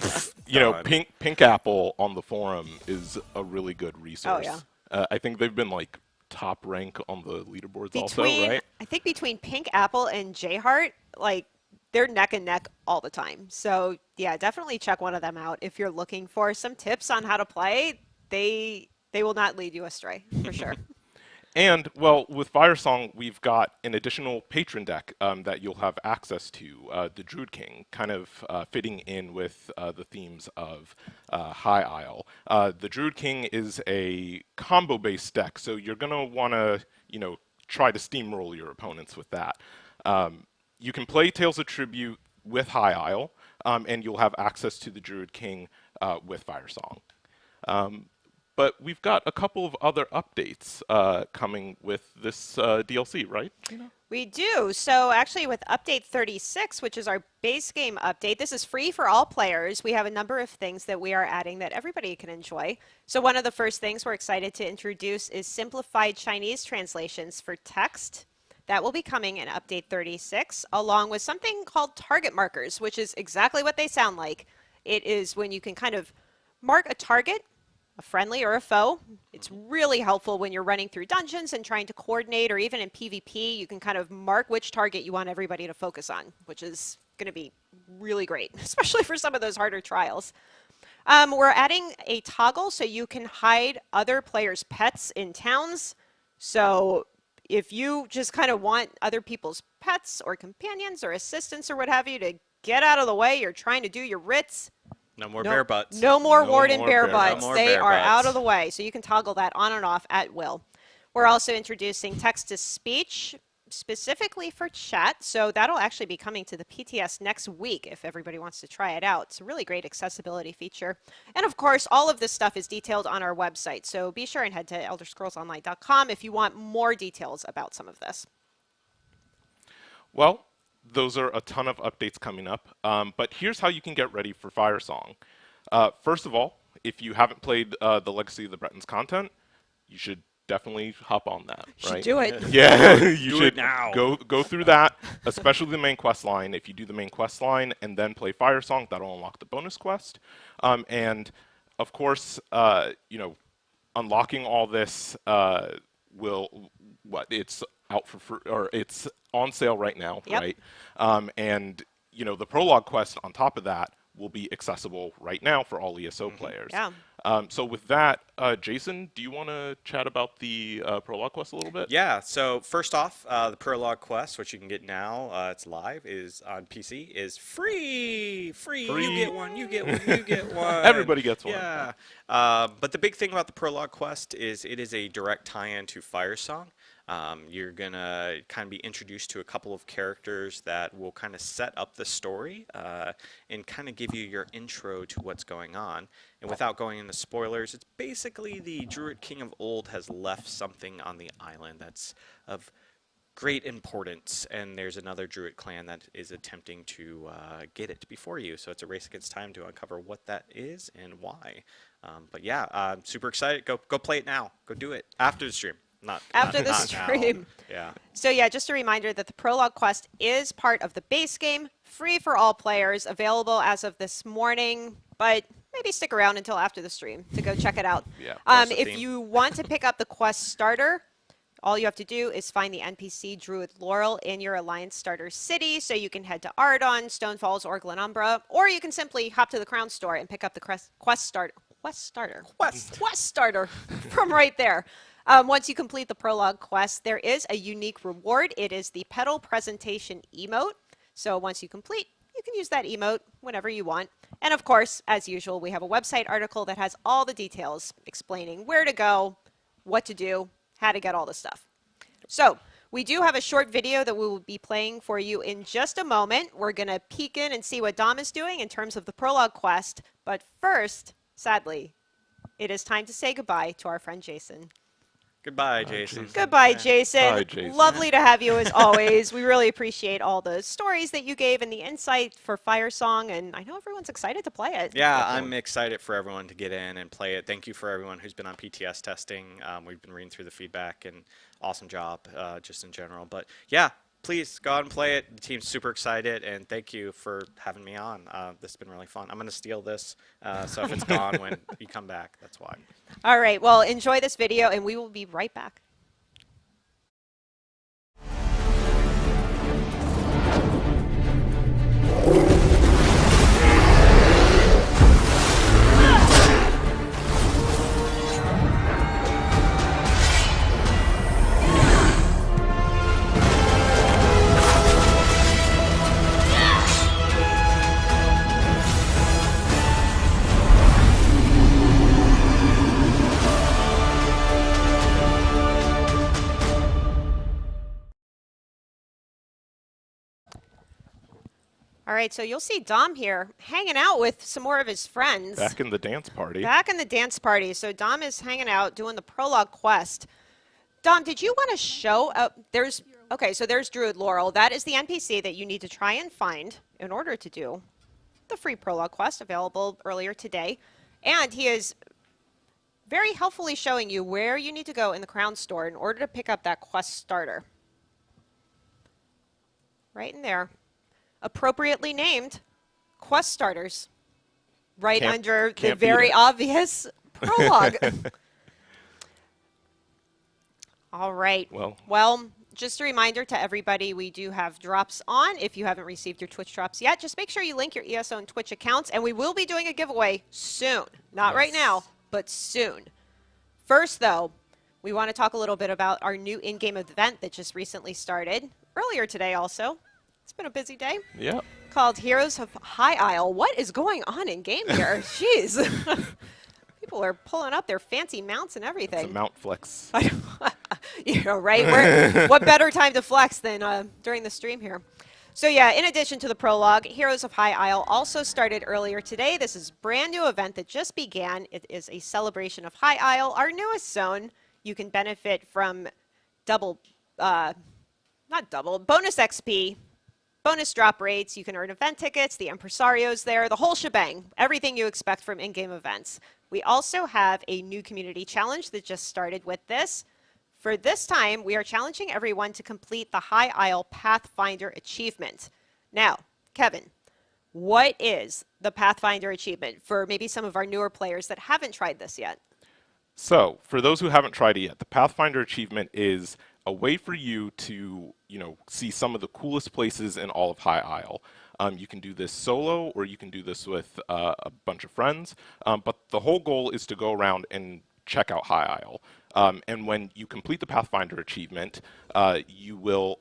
you know, Pink Apple on the forum is a really good resource. Oh, yeah. I think they've been like top rank on the leaderboards also, Between, right? I think between Pink Apple and J-Heart, like, they're neck and neck all the time. So, yeah, definitely check one of them out. If you're looking for some tips on how to play, they will not lead you astray, for sure. And, well, with Firesong, we've got an additional patron deck that you'll have access to, the Druid King, kind of fitting in with the themes of High Isle. The Druid King is a combo-based deck, so you're going to want to, you know, try to steamroll your opponents with that. You can play Tales of Tribute with High Isle, and you'll have access to the Druid King with Firesong. But we've got a couple of other updates coming with this DLC, right, Gina? We do. So actually with update 36, which is our base game update, this is free for all players. We have a number of things that we are adding that everybody can enjoy. So one of the first things we're excited to introduce is simplified Chinese translations for text. That will be coming in update 36, along with something called target markers, which is exactly what they sound like. It is when you can kind of mark a target, a friendly or a foe. It's really helpful when you're running through dungeons and trying to coordinate, or even in PvP, you can kind of mark which target you want everybody to focus on, which is going to be really great, especially for some of those harder trials. We're adding a toggle so you can hide other players' pets in towns. So if you just kind of want other people's pets or companions or assistants or what have you to get out of the way, you're trying to do your writs. No more bear butts. No more No warden more bear bear butts. No more They bear are butts. out of the way. So you can toggle that on and off at will. We're also introducing text-to-speech specifically for chat. So that'll actually be coming to the PTS next week if everybody wants to try it out. It's a really great accessibility feature. And of course, all of this stuff is detailed on our website. So be sure and head to elderscrollsonline.com if you want more details about some of this. Well, those are a ton of updates coming up. But here's how you can get ready for Firesong. First of all, if you haven't played the Legacy of the Bretons content, you should definitely hop on that. You should right? do it. Yeah, you Do should it now. go through that, especially the main quest line. If you do the main quest line and then play Firesong, that'll unlock the bonus quest. And of course, unlocking all this it's out for free, or it's on sale right now, Yep. right? And the prologue quest on top of that will be accessible right now for all ESO players. Yeah. So with that, Jason, do you want to chat about the prologue quest a little bit? Yeah, so first off, the Prologue quest, which you can get now, it's live, is on PC, is free. Free. You get one, you get one, you get one. Everybody gets one. Yeah. But the big thing about the Prologue quest is it is a direct tie-in to Firesong. You're going to kind of be introduced to a couple of characters that will kind of set up the story and kind of give you your intro to what's going on. And without going into spoilers, it's basically the Druid King of old has left something on the island that's of great importance, and there's another Druid clan that is attempting to get it before you. So it's a race against time to uncover what that is and why. But yeah, I'm super excited. Go play it now. Go do it after the stream. Not After the not now. stream. Yeah. So yeah, just a reminder that the Prologue quest is part of the base game, free for all players, available as of this morning, but maybe stick around until after the stream to go check it out. Yeah, that's the If theme. you want to pick up the quest starter, all you have to do is find the NPC Druid Laurel in your Alliance starter city, so you can head to Ardon, Stonefalls, or Glenumbra, or you can simply hop to the Crown Store and pick up the quest starter from right there. Once you complete the Prologue quest, there is a unique reward. It is the Petal Presentation emote. So once you complete, you can use that emote whenever you want. And of course, as usual, we have a website article that has all the details explaining where to go, what to do, how to get all the stuff. So we do have a short video that we will be playing for you in just a moment. We're going to peek in and see what Dom is doing in terms of the Prologue quest. But first, sadly, it is time to say goodbye to our friend Jason. Goodbye, Jason. Goodbye, Jason. Bye, Jason. Lovely to have you as always. We really appreciate all the stories that you gave and the insight for Firesong, and I know everyone's excited to play it. Yeah, I'm excited for everyone to get in and play it. Thank you for everyone who's been on PTS testing. We've been reading through the feedback, and awesome job just in general. But yeah, please go out and play it. The team's super excited, and thank you for having me on. This has been really fun. I'm going to steal this, so if it's gone when you come back, that's why. All right, well, enjoy this video, and we will be right back. All right, so you'll see Dom here hanging out with some more of his friends. Back in the dance party. Back in the dance party. So Dom is hanging out doing the Prologue quest. Dom, did you want to show up? So there's Druid Laurel. That is the NPC that you need to try and find in order to do the free Prologue quest available earlier today. And he is very helpfully showing you where you need to go in the Crown Store in order to pick up that quest starter. Right in there. Appropriately named quest starters. Right under the can't beat very it. obvious Prologue. All right. Well, just a reminder to everybody, we do have drops on. If you haven't received your Twitch drops yet, just make sure you link your ESO and Twitch accounts, and we will be doing a giveaway soon. Not right now, but soon. First, though, we want to talk a little bit about our new in-game event that just recently started. Earlier today also. It's been a busy day. Yeah. Called Heroes of High Isle. What is going on in game here? Jeez. People are pulling up their fancy mounts and everything. It's a mount flex. You know, right? What better time to flex than during the stream here? So yeah, in addition to the Prologue, Heroes of High Isle also started earlier today. This is a brand new event that just began. It is a celebration of High Isle, our newest zone. You can benefit from bonus XP bonus drop rates, you can earn event tickets, the impresario's there, the whole shebang, everything you expect from in-game events. We also have a new community challenge that just started with this. For this time, we are challenging everyone to complete the High Isle Pathfinder achievement. Now, Kevin, what is the Pathfinder achievement for maybe some of our newer players that haven't tried this yet? So, for those who haven't tried it yet, the Pathfinder achievement is a way for you to, see some of the coolest places in all of High Isle. You can do this solo, or you can do this with a bunch of friends. But the whole goal is to go around and check out High Isle. And when you complete the Pathfinder achievement, you will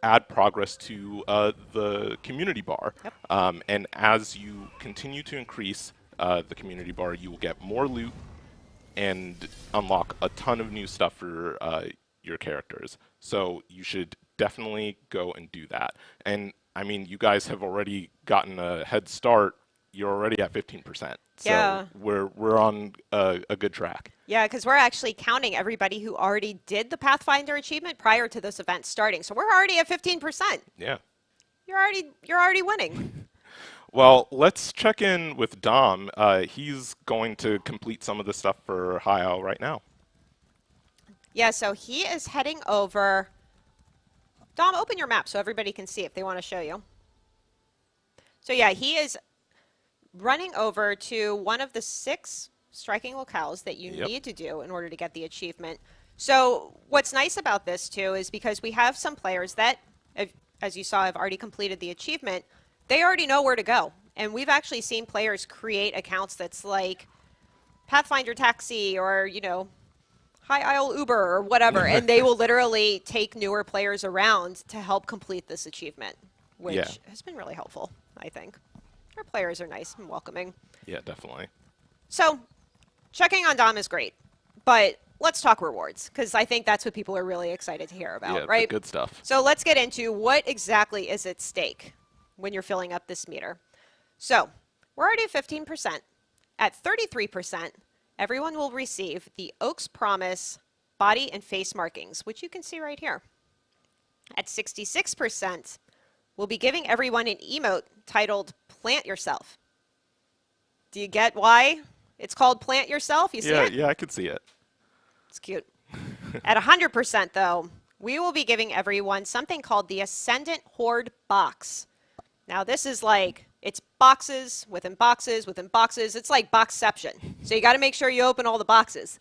add progress to the community bar. Yep. And as you continue to increase the community bar, you will get more loot and unlock a ton of new stuff for your characters. So you should definitely go and do that. And I mean, you guys have already gotten a head start. You're already at 15%. So Yeah. we're on a good track. Yeah, because we're actually counting everybody who already did the Pathfinder achievement prior to this event starting. So we're already at 15%. Yeah. You're already winning. Well, let's check in with Dom. He's going to complete some of the stuff for High Isle right now. Yeah, so he is heading over. Dom, open your map so everybody can see if they want to show you. So yeah, he is running over to one of the 6 striking locales that you Yep. need to do in order to get the achievement. So what's nice about this too is because we have some players that, as you saw, have already completed the achievement, they already know where to go. And we've actually seen players create accounts that's like Pathfinder Taxi or, High Isle Uber or whatever, and they will literally take newer players around to help complete this achievement, which Yeah. has been really helpful, I think. Our players are nice and welcoming. Yeah, definitely. So, checking on Dom is great, but let's talk rewards, because I think that's what people are really excited to hear about, Yeah, the right? good stuff. So let's get into what exactly is at stake when you're filling up this meter. So, we're already at 15%. At 33%, everyone will receive the Oak's Promise body and face markings, which you can see right here. At 66%, we'll be giving everyone an emote titled Plant Yourself. Do you get why it's called Plant Yourself? You see it? Yeah, I could see it. It's cute. At 100%, though, we will be giving everyone something called the Ascendant Horde Box. Now, this is like, it's boxes within boxes within boxes. It's like boxception. So you got to make sure you open all the boxes.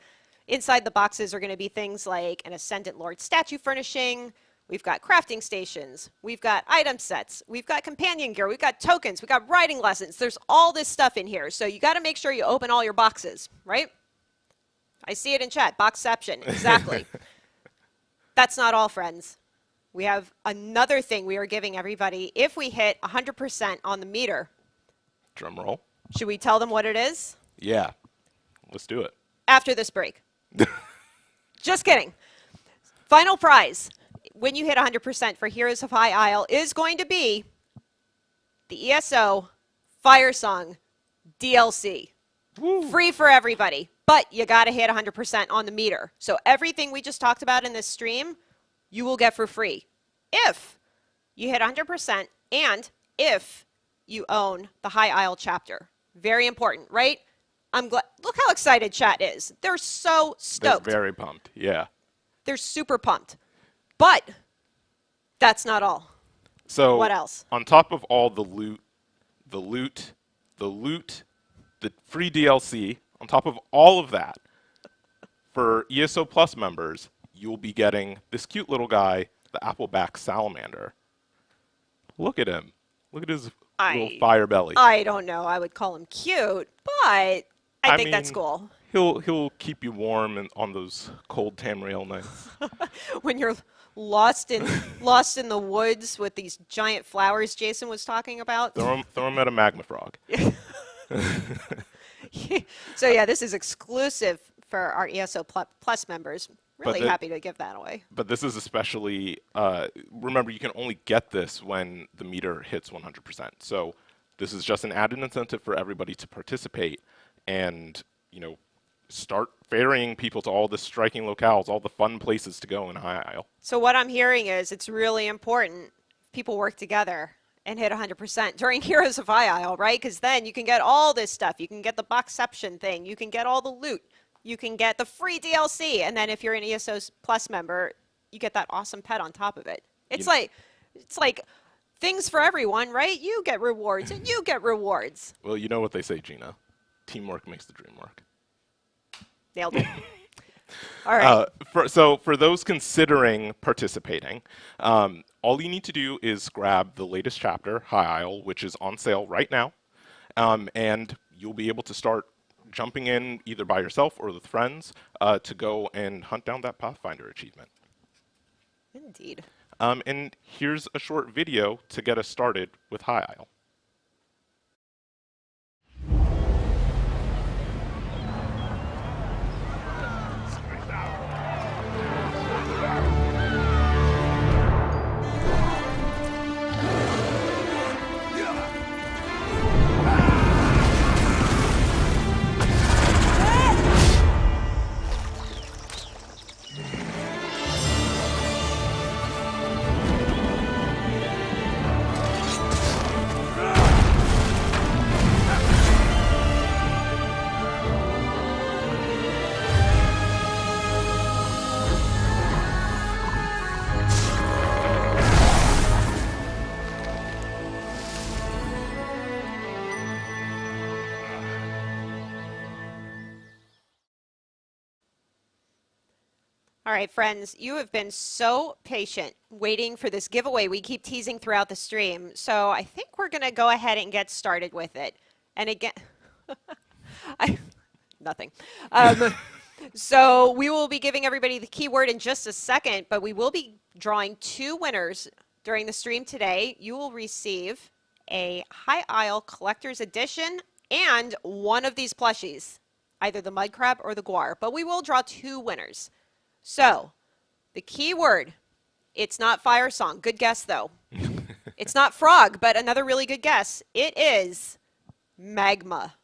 Inside the boxes are going to be things like an Ascendant Lord statue furnishing. We've got crafting stations. We've got item sets. We've got companion gear. We've got tokens. We've got writing lessons. There's all this stuff in here. So you got to make sure you open all your boxes, right? I see it in chat. Boxception. Exactly. That's not all, friends. We have another thing we are giving everybody. If we hit 100% on the meter, Drum roll. should we tell them what it is? Yeah. Let's do it. After this break. Just kidding. Final prize, when you hit 100% for Heroes of High Isle, is going to be the ESO Firesong DLC. Woo. Free for everybody, but you got to hit 100% on the meter. So everything we just talked about in this stream, you will get for free if you hit 100% and if you own the High Isle chapter. Very important, right? I'm glad. Look how excited chat is. They're so stoked. They're very pumped. Yeah. They're super pumped. But that's not all. So What else? On top of all the free DLC, on top of all of that, for ESO Plus members, you'll be getting this cute little guy, the Appleback Salamander. Look at him. Look at his little fire belly. I don't know. I would call him cute, but I think that's mean, cool. He'll keep you warm on those cold Tamriel nights. When you're lost in the woods with these giant flowers Jason was talking about. throw him at a magma frog. So yeah, this is exclusive for our ESO Plus members. Really happy to give that away. But this is especially, remember, you can only get this when the meter hits 100%. So this is just an added incentive for everybody to participate and, start ferrying people to all the striking locales, all the fun places to go in High Isle. So what I'm hearing is it's really important. people work together and hit 100% during Heroes of High Isle, right? Because then you can get all this stuff. You can get the Boxception thing. You can get all the loot. You can get the free DLC. And then if you're an ESO Plus member, you get that awesome pet on top of it. It's like things for everyone, right? You get rewards and you get rewards. Well, you know what they say, Gina. Teamwork makes the dream work. Nailed it. All right. So for those considering participating, all you need to do is grab the latest chapter, High Isle, which is on sale right now, and you'll be able to start jumping in either by yourself or with friends to go and hunt down that Pathfinder achievement. Indeed. And here's a short video to get us started with High Isle. All right, friends, you have been so patient waiting for this giveaway we keep teasing throughout the stream. So I think we're going to go ahead and get started with it. And again, nothing. So we will be giving everybody the keyword in just a second, but we will be drawing 2 winners during the stream today. You will receive a High Isle Collector's Edition and one of these plushies, either the Mud Crab or the Guar. But we will draw 2 winners. So, the key word, it's not Firesong. Good guess, though. It's not frog, but another really good guess. It is magma.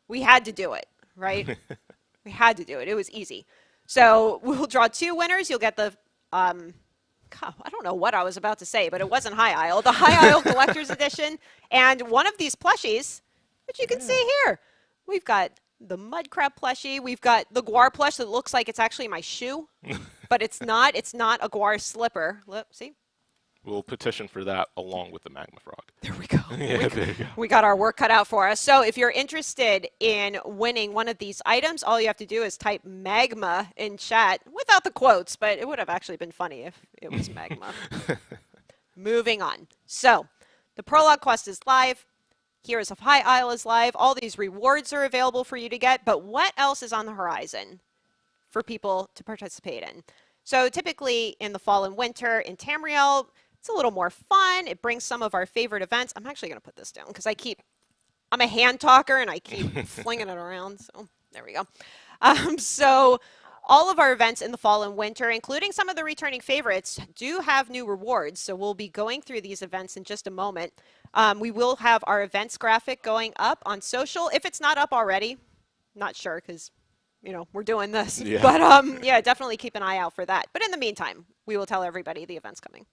We had to do it, right? We had to do it. It was easy. So, we'll draw 2 winners. You'll get the, God, I don't know what I was about to say, but it wasn't High Isle. The High Isle Collector's Edition and one of these plushies, which you can see here. We've got the Mud Crab plushie. We've got the Guar plush that looks like it's actually my shoe, but it's not. It's not a Guar slipper. Look, see? We'll petition for that along with the Magma Frog. There we go. Yeah, there you go. We got our work cut out for us. So if you're interested in winning one of these items, all you have to do is type magma in chat without the quotes, but it would have actually been funny if it was magma. Moving on. So the Prologue quest is live. Heroes of High Isle is live. All these rewards are available for you to get. But what else is on the horizon for people to participate in? So typically in the fall and winter in Tamriel, it's a little more fun. It brings some of our favorite events. I'm actually going to put this down because I'm a hand talker and I keep flinging it around. So there we go. So all of our events in the fall and winter, including some of the returning favorites, do have new rewards. So we'll be going through these events in just a moment. We will have our events graphic going up on social. If it's not up already, not sure because, you know, we're doing this. Yeah. But yeah, definitely keep an eye out for that. But in the meantime, we will tell everybody the event's coming.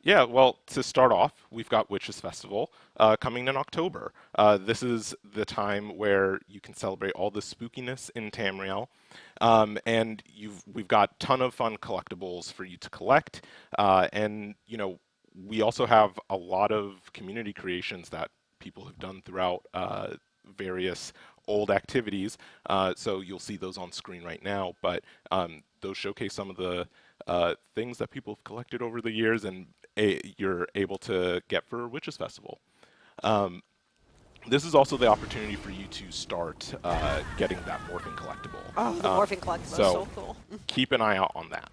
Yeah, well, to start off, we've got Witches Festival coming in October. This is the time where you can celebrate all the spookiness in Tamriel. And we've got a ton of fun collectibles for you to collect. And, you know, we also have a lot of community creations that people have done throughout various old activities. So you'll see those on screen right now. But those showcase some of the things that people have collected over the years and you're able to get for Witches Festival. This is also the opportunity for you to start getting that morphing collectible. Oh, the morphing collectible is so cool. Keep an eye out on that.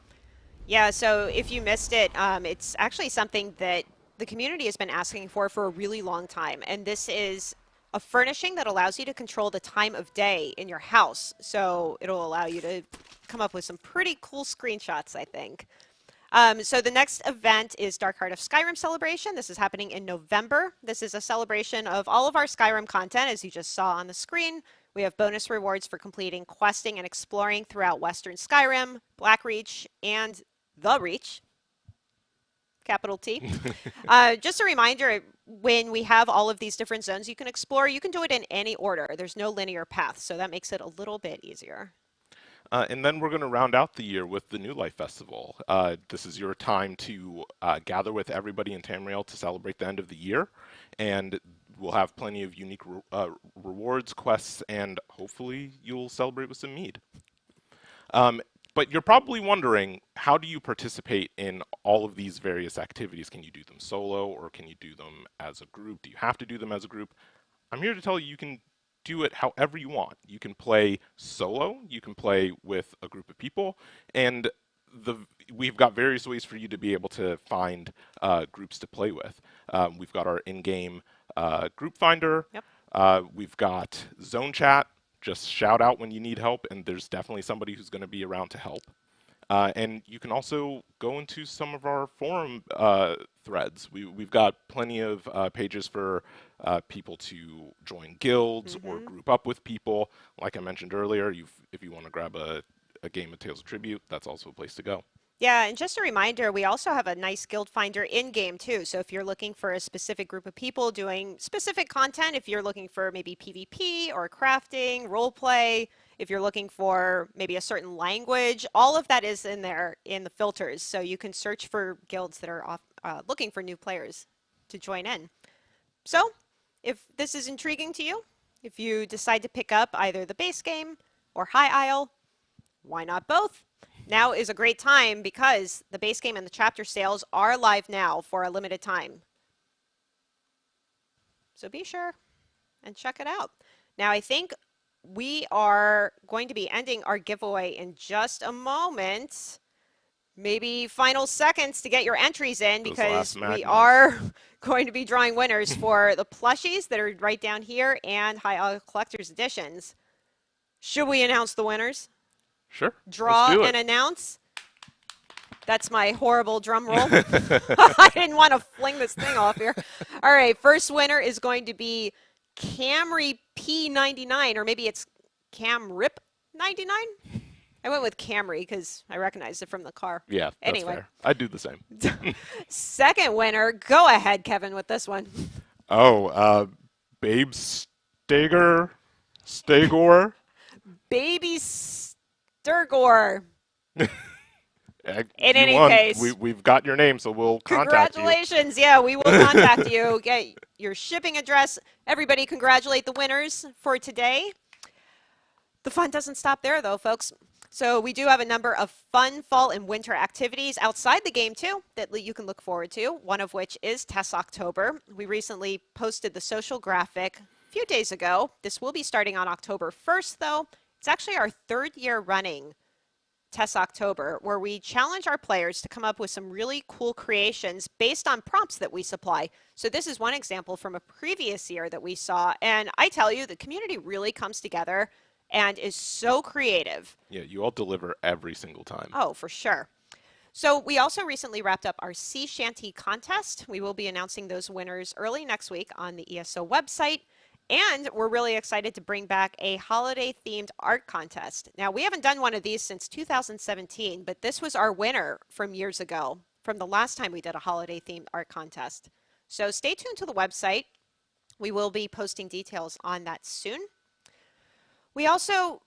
Yeah, so if you missed it, it's actually something that the community has been asking for a really long time. And this is a furnishing that allows you to control the time of day in your house. So it'll allow you to come up with some pretty cool screenshots, I think. So the next event is Dark Heart of Skyrim Celebration. This is happening in November. This is a celebration of all of our Skyrim content, as you just saw on the screen. We have bonus rewards for completing questing and exploring throughout Western Skyrim, Blackreach, and the Reach. capital T. Just a reminder, when we have all of these different zones you can explore, you can do it in any order. There's no linear path, so that makes it a little bit easier. And then we're going to round out the year with the New Life Festival. This is your time to gather with everybody in Tamriel to celebrate the end of the year. And we'll have plenty of unique rewards, quests, and hopefully you'll celebrate with some mead. But you're probably wondering, how do you participate in all of these various activities? Can you do them solo, or can you do them as a group? Do you have to do them as a group? I'm here to tell you can do it however you want. You can play solo, you can play with a group of people, and we've got various ways for you to be able to find groups to play with. We've got our in-game group finder. Yep. We've got zone chat. Just shout out when you need help, and there's definitely somebody who's going to be around to help. And you can also go into some of our forum threads. We've got plenty of pages for people to join guilds or group up with people. Like I mentioned earlier, if you want to grab a game of Tales of Tribute, that's also a place to go. Yeah, and just a reminder, we also have a nice guild finder in-game too. So if you're looking for a specific group of people doing specific content, if you're looking for maybe PvP or crafting, role play, if you're looking for maybe a certain language, all of that is in there in the filters. So you can search for guilds that are looking for new players to join in. So if this is intriguing to you, if you decide to pick up either the base game or High Isle, why not both? Now is a great time because the base game and the chapter sales are live now for a limited time. So be sure and check it out. Now I think we are going to be ending our giveaway in just a moment. Maybe final seconds to get your entries in because we are going to be drawing winners for the plushies that are right down here and High Isle Collector's Editions. Should we announce the winners? Sure. Draw and announce. That's my horrible drum roll. I didn't want to fling this thing off here. All right, first winner is going to be Camry P99, or maybe it's Camrip 99. I went with Camry because I recognized it from the car. Yeah, that's anyway. fair. I'd do the same. Second winner, go ahead, Kevin, with this one. Oh, Babe Stagor? Baby Sturgor. In any case, we've got your name, so we'll contact you. Congratulations. Yeah, we will contact you. Get your shipping address. Everybody congratulate the winners for today. The fun doesn't stop there, though, folks. So we do have a number of fun fall and winter activities outside the game, too, that you can look forward to, one of which is TES October. We recently posted the social graphic a few days ago. This will be starting on October 1st, though. It's actually our third year running TES October, where we challenge our players to come up with some really cool creations based on prompts that we supply. So this is one example from a previous year that we saw, and I tell you, the community really comes together and is so creative. Yeah, you all deliver every single time. Oh, for sure. So we also recently wrapped up our Sea Shanty contest. We will be announcing those winners early next week on the ESO website. And we're really excited to bring back a holiday-themed art contest. Now, we haven't done one of these since 2017, but this was our winner from years ago, from the last time we did a holiday-themed art contest. So stay tuned to the website. We will be posting details on that soon. We also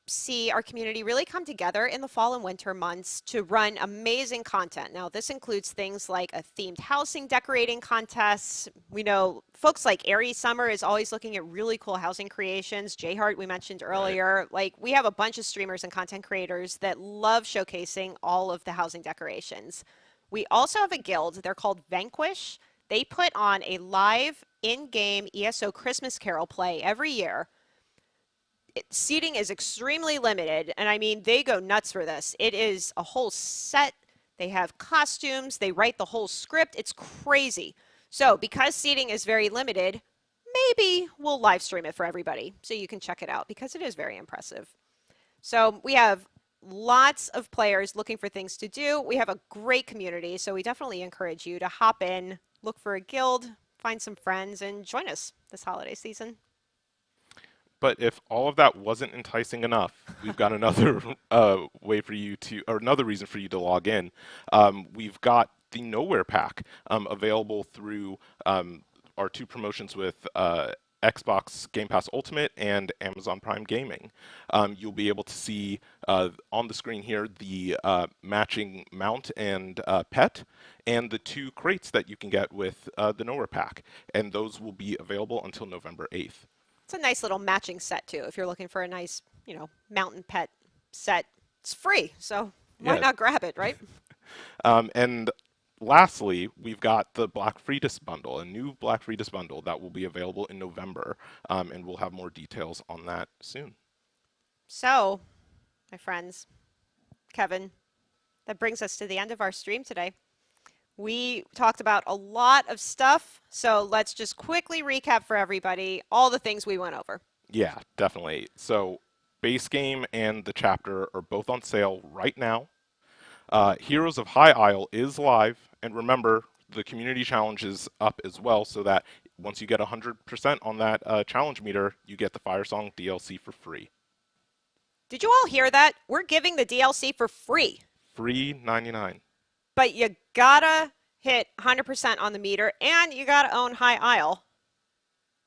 see our community really come together in the fall and winter months to run amazing content. Now, this includes things like a themed housing decorating contest. We know folks like Airy Summer is always looking at really cool housing creations. Jhart, we mentioned earlier. Right. Like, we have a bunch of streamers and content creators that love showcasing all of the housing decorations. We also have a guild. They're called Vanquish. They put on a live in-game ESO Christmas Carol play every year. Seating is extremely limited, and I mean, they go nuts for this. It is a whole set. They have costumes. They write the whole script. It's crazy. So because seating is very limited, maybe we'll live stream it for everybody so you can check it out because it is very impressive. So we have lots of players looking for things to do. We have a great community, so we definitely encourage you to hop in, look for a guild, find some friends, and join us this holiday season. But if all of that wasn't enticing enough, we've got another way for you to, or another reason for you to log in. We've got the Nowhere Pack available through our 2 promotions with Xbox Game Pass Ultimate and Amazon Prime Gaming. You'll be able to see on the screen here the matching mount and pet, and the 2 crates that you can get with the Nowhere Pack, and those will be available until November 8th. It's a nice little matching set too. If you're looking for a nice, mountain pet set, it's free. So why not grab it, right? And lastly, we've got the Black Friday bundle, a new Black Friday bundle that will be available in November, and we'll have more details on that soon. So, my friends, Kevin, that brings us to the end of our stream today. We talked about a lot of stuff, so let's just quickly recap for everybody all the things we went over. Yeah, definitely. So, base game and the chapter are both on sale right now. Heroes of High Isle is live, and remember, the community challenge is up as well, so that once you get 100% on that challenge meter, you get the Firesong DLC for free. Did you all hear that? We're giving the DLC for free. Free 99. But you gotta hit 100% on the meter, and you gotta own High Isle,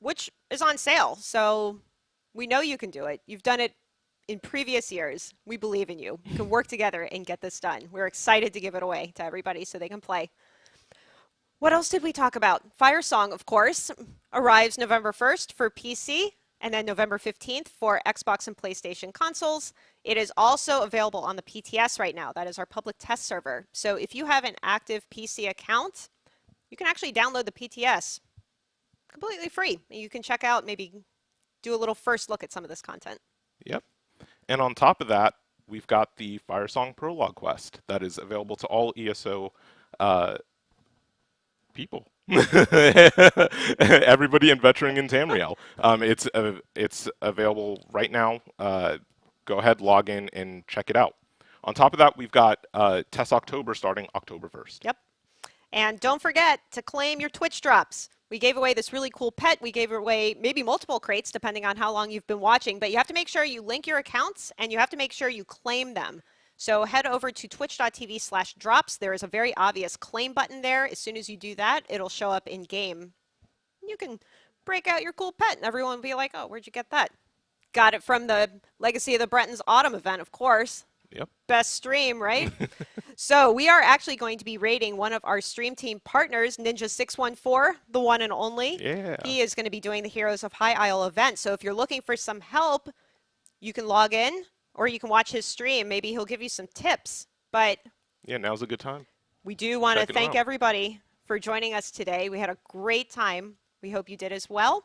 which is on sale. So we know you can do it. You've done it in previous years. We believe in you. You can work together and get this done. We're excited to give it away to everybody so they can play. What else did we talk about? Firesong, of course, arrives November 1st for PC, and then November 15th for Xbox and PlayStation consoles. It is also available on the PTS right now. That is our public test server. So if you have an active PC account, you can actually download the PTS completely free. You can check out, maybe do a little first look at some of this content. Yep. And on top of that, we've got the Firesong Prologue quest that is available to all ESO people. Everybody in Veteran and Tamriel. It's available right now. Go ahead, log in, and check it out. On top of that, we've got Test October starting October 1st. Yep. And don't forget to claim your Twitch drops. We gave away this really cool pet. We gave away maybe multiple crates, depending on how long you've been watching. But you have to make sure you link your accounts, and you have to make sure you claim them. So head over to twitch.tv/drops. There is a very obvious claim button there. As soon as you do that, it'll show up in game. You can break out your cool pet, and everyone will be like, oh, where'd you get that? Got it from the Legacy of the Bretons Autumn Event, of course. Yep. Best stream, right? So we are actually going to be rating one of our stream team partners, Ninja614, the one and only. Yeah. He is going to be doing the Heroes of High Isle event. So if you're looking for some help, you can log in or you can watch his stream. Maybe he'll give you some tips. But yeah, now's a good time. We do want to Check it thank out. everybody for joining us today. We had a great time. We hope you did as well.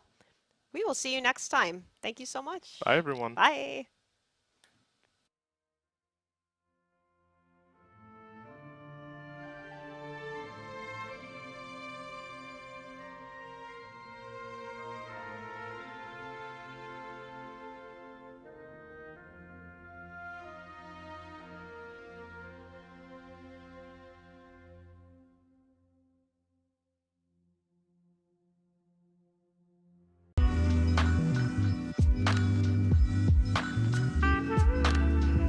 We will see you next time. Thank you so much. Bye, everyone. Bye.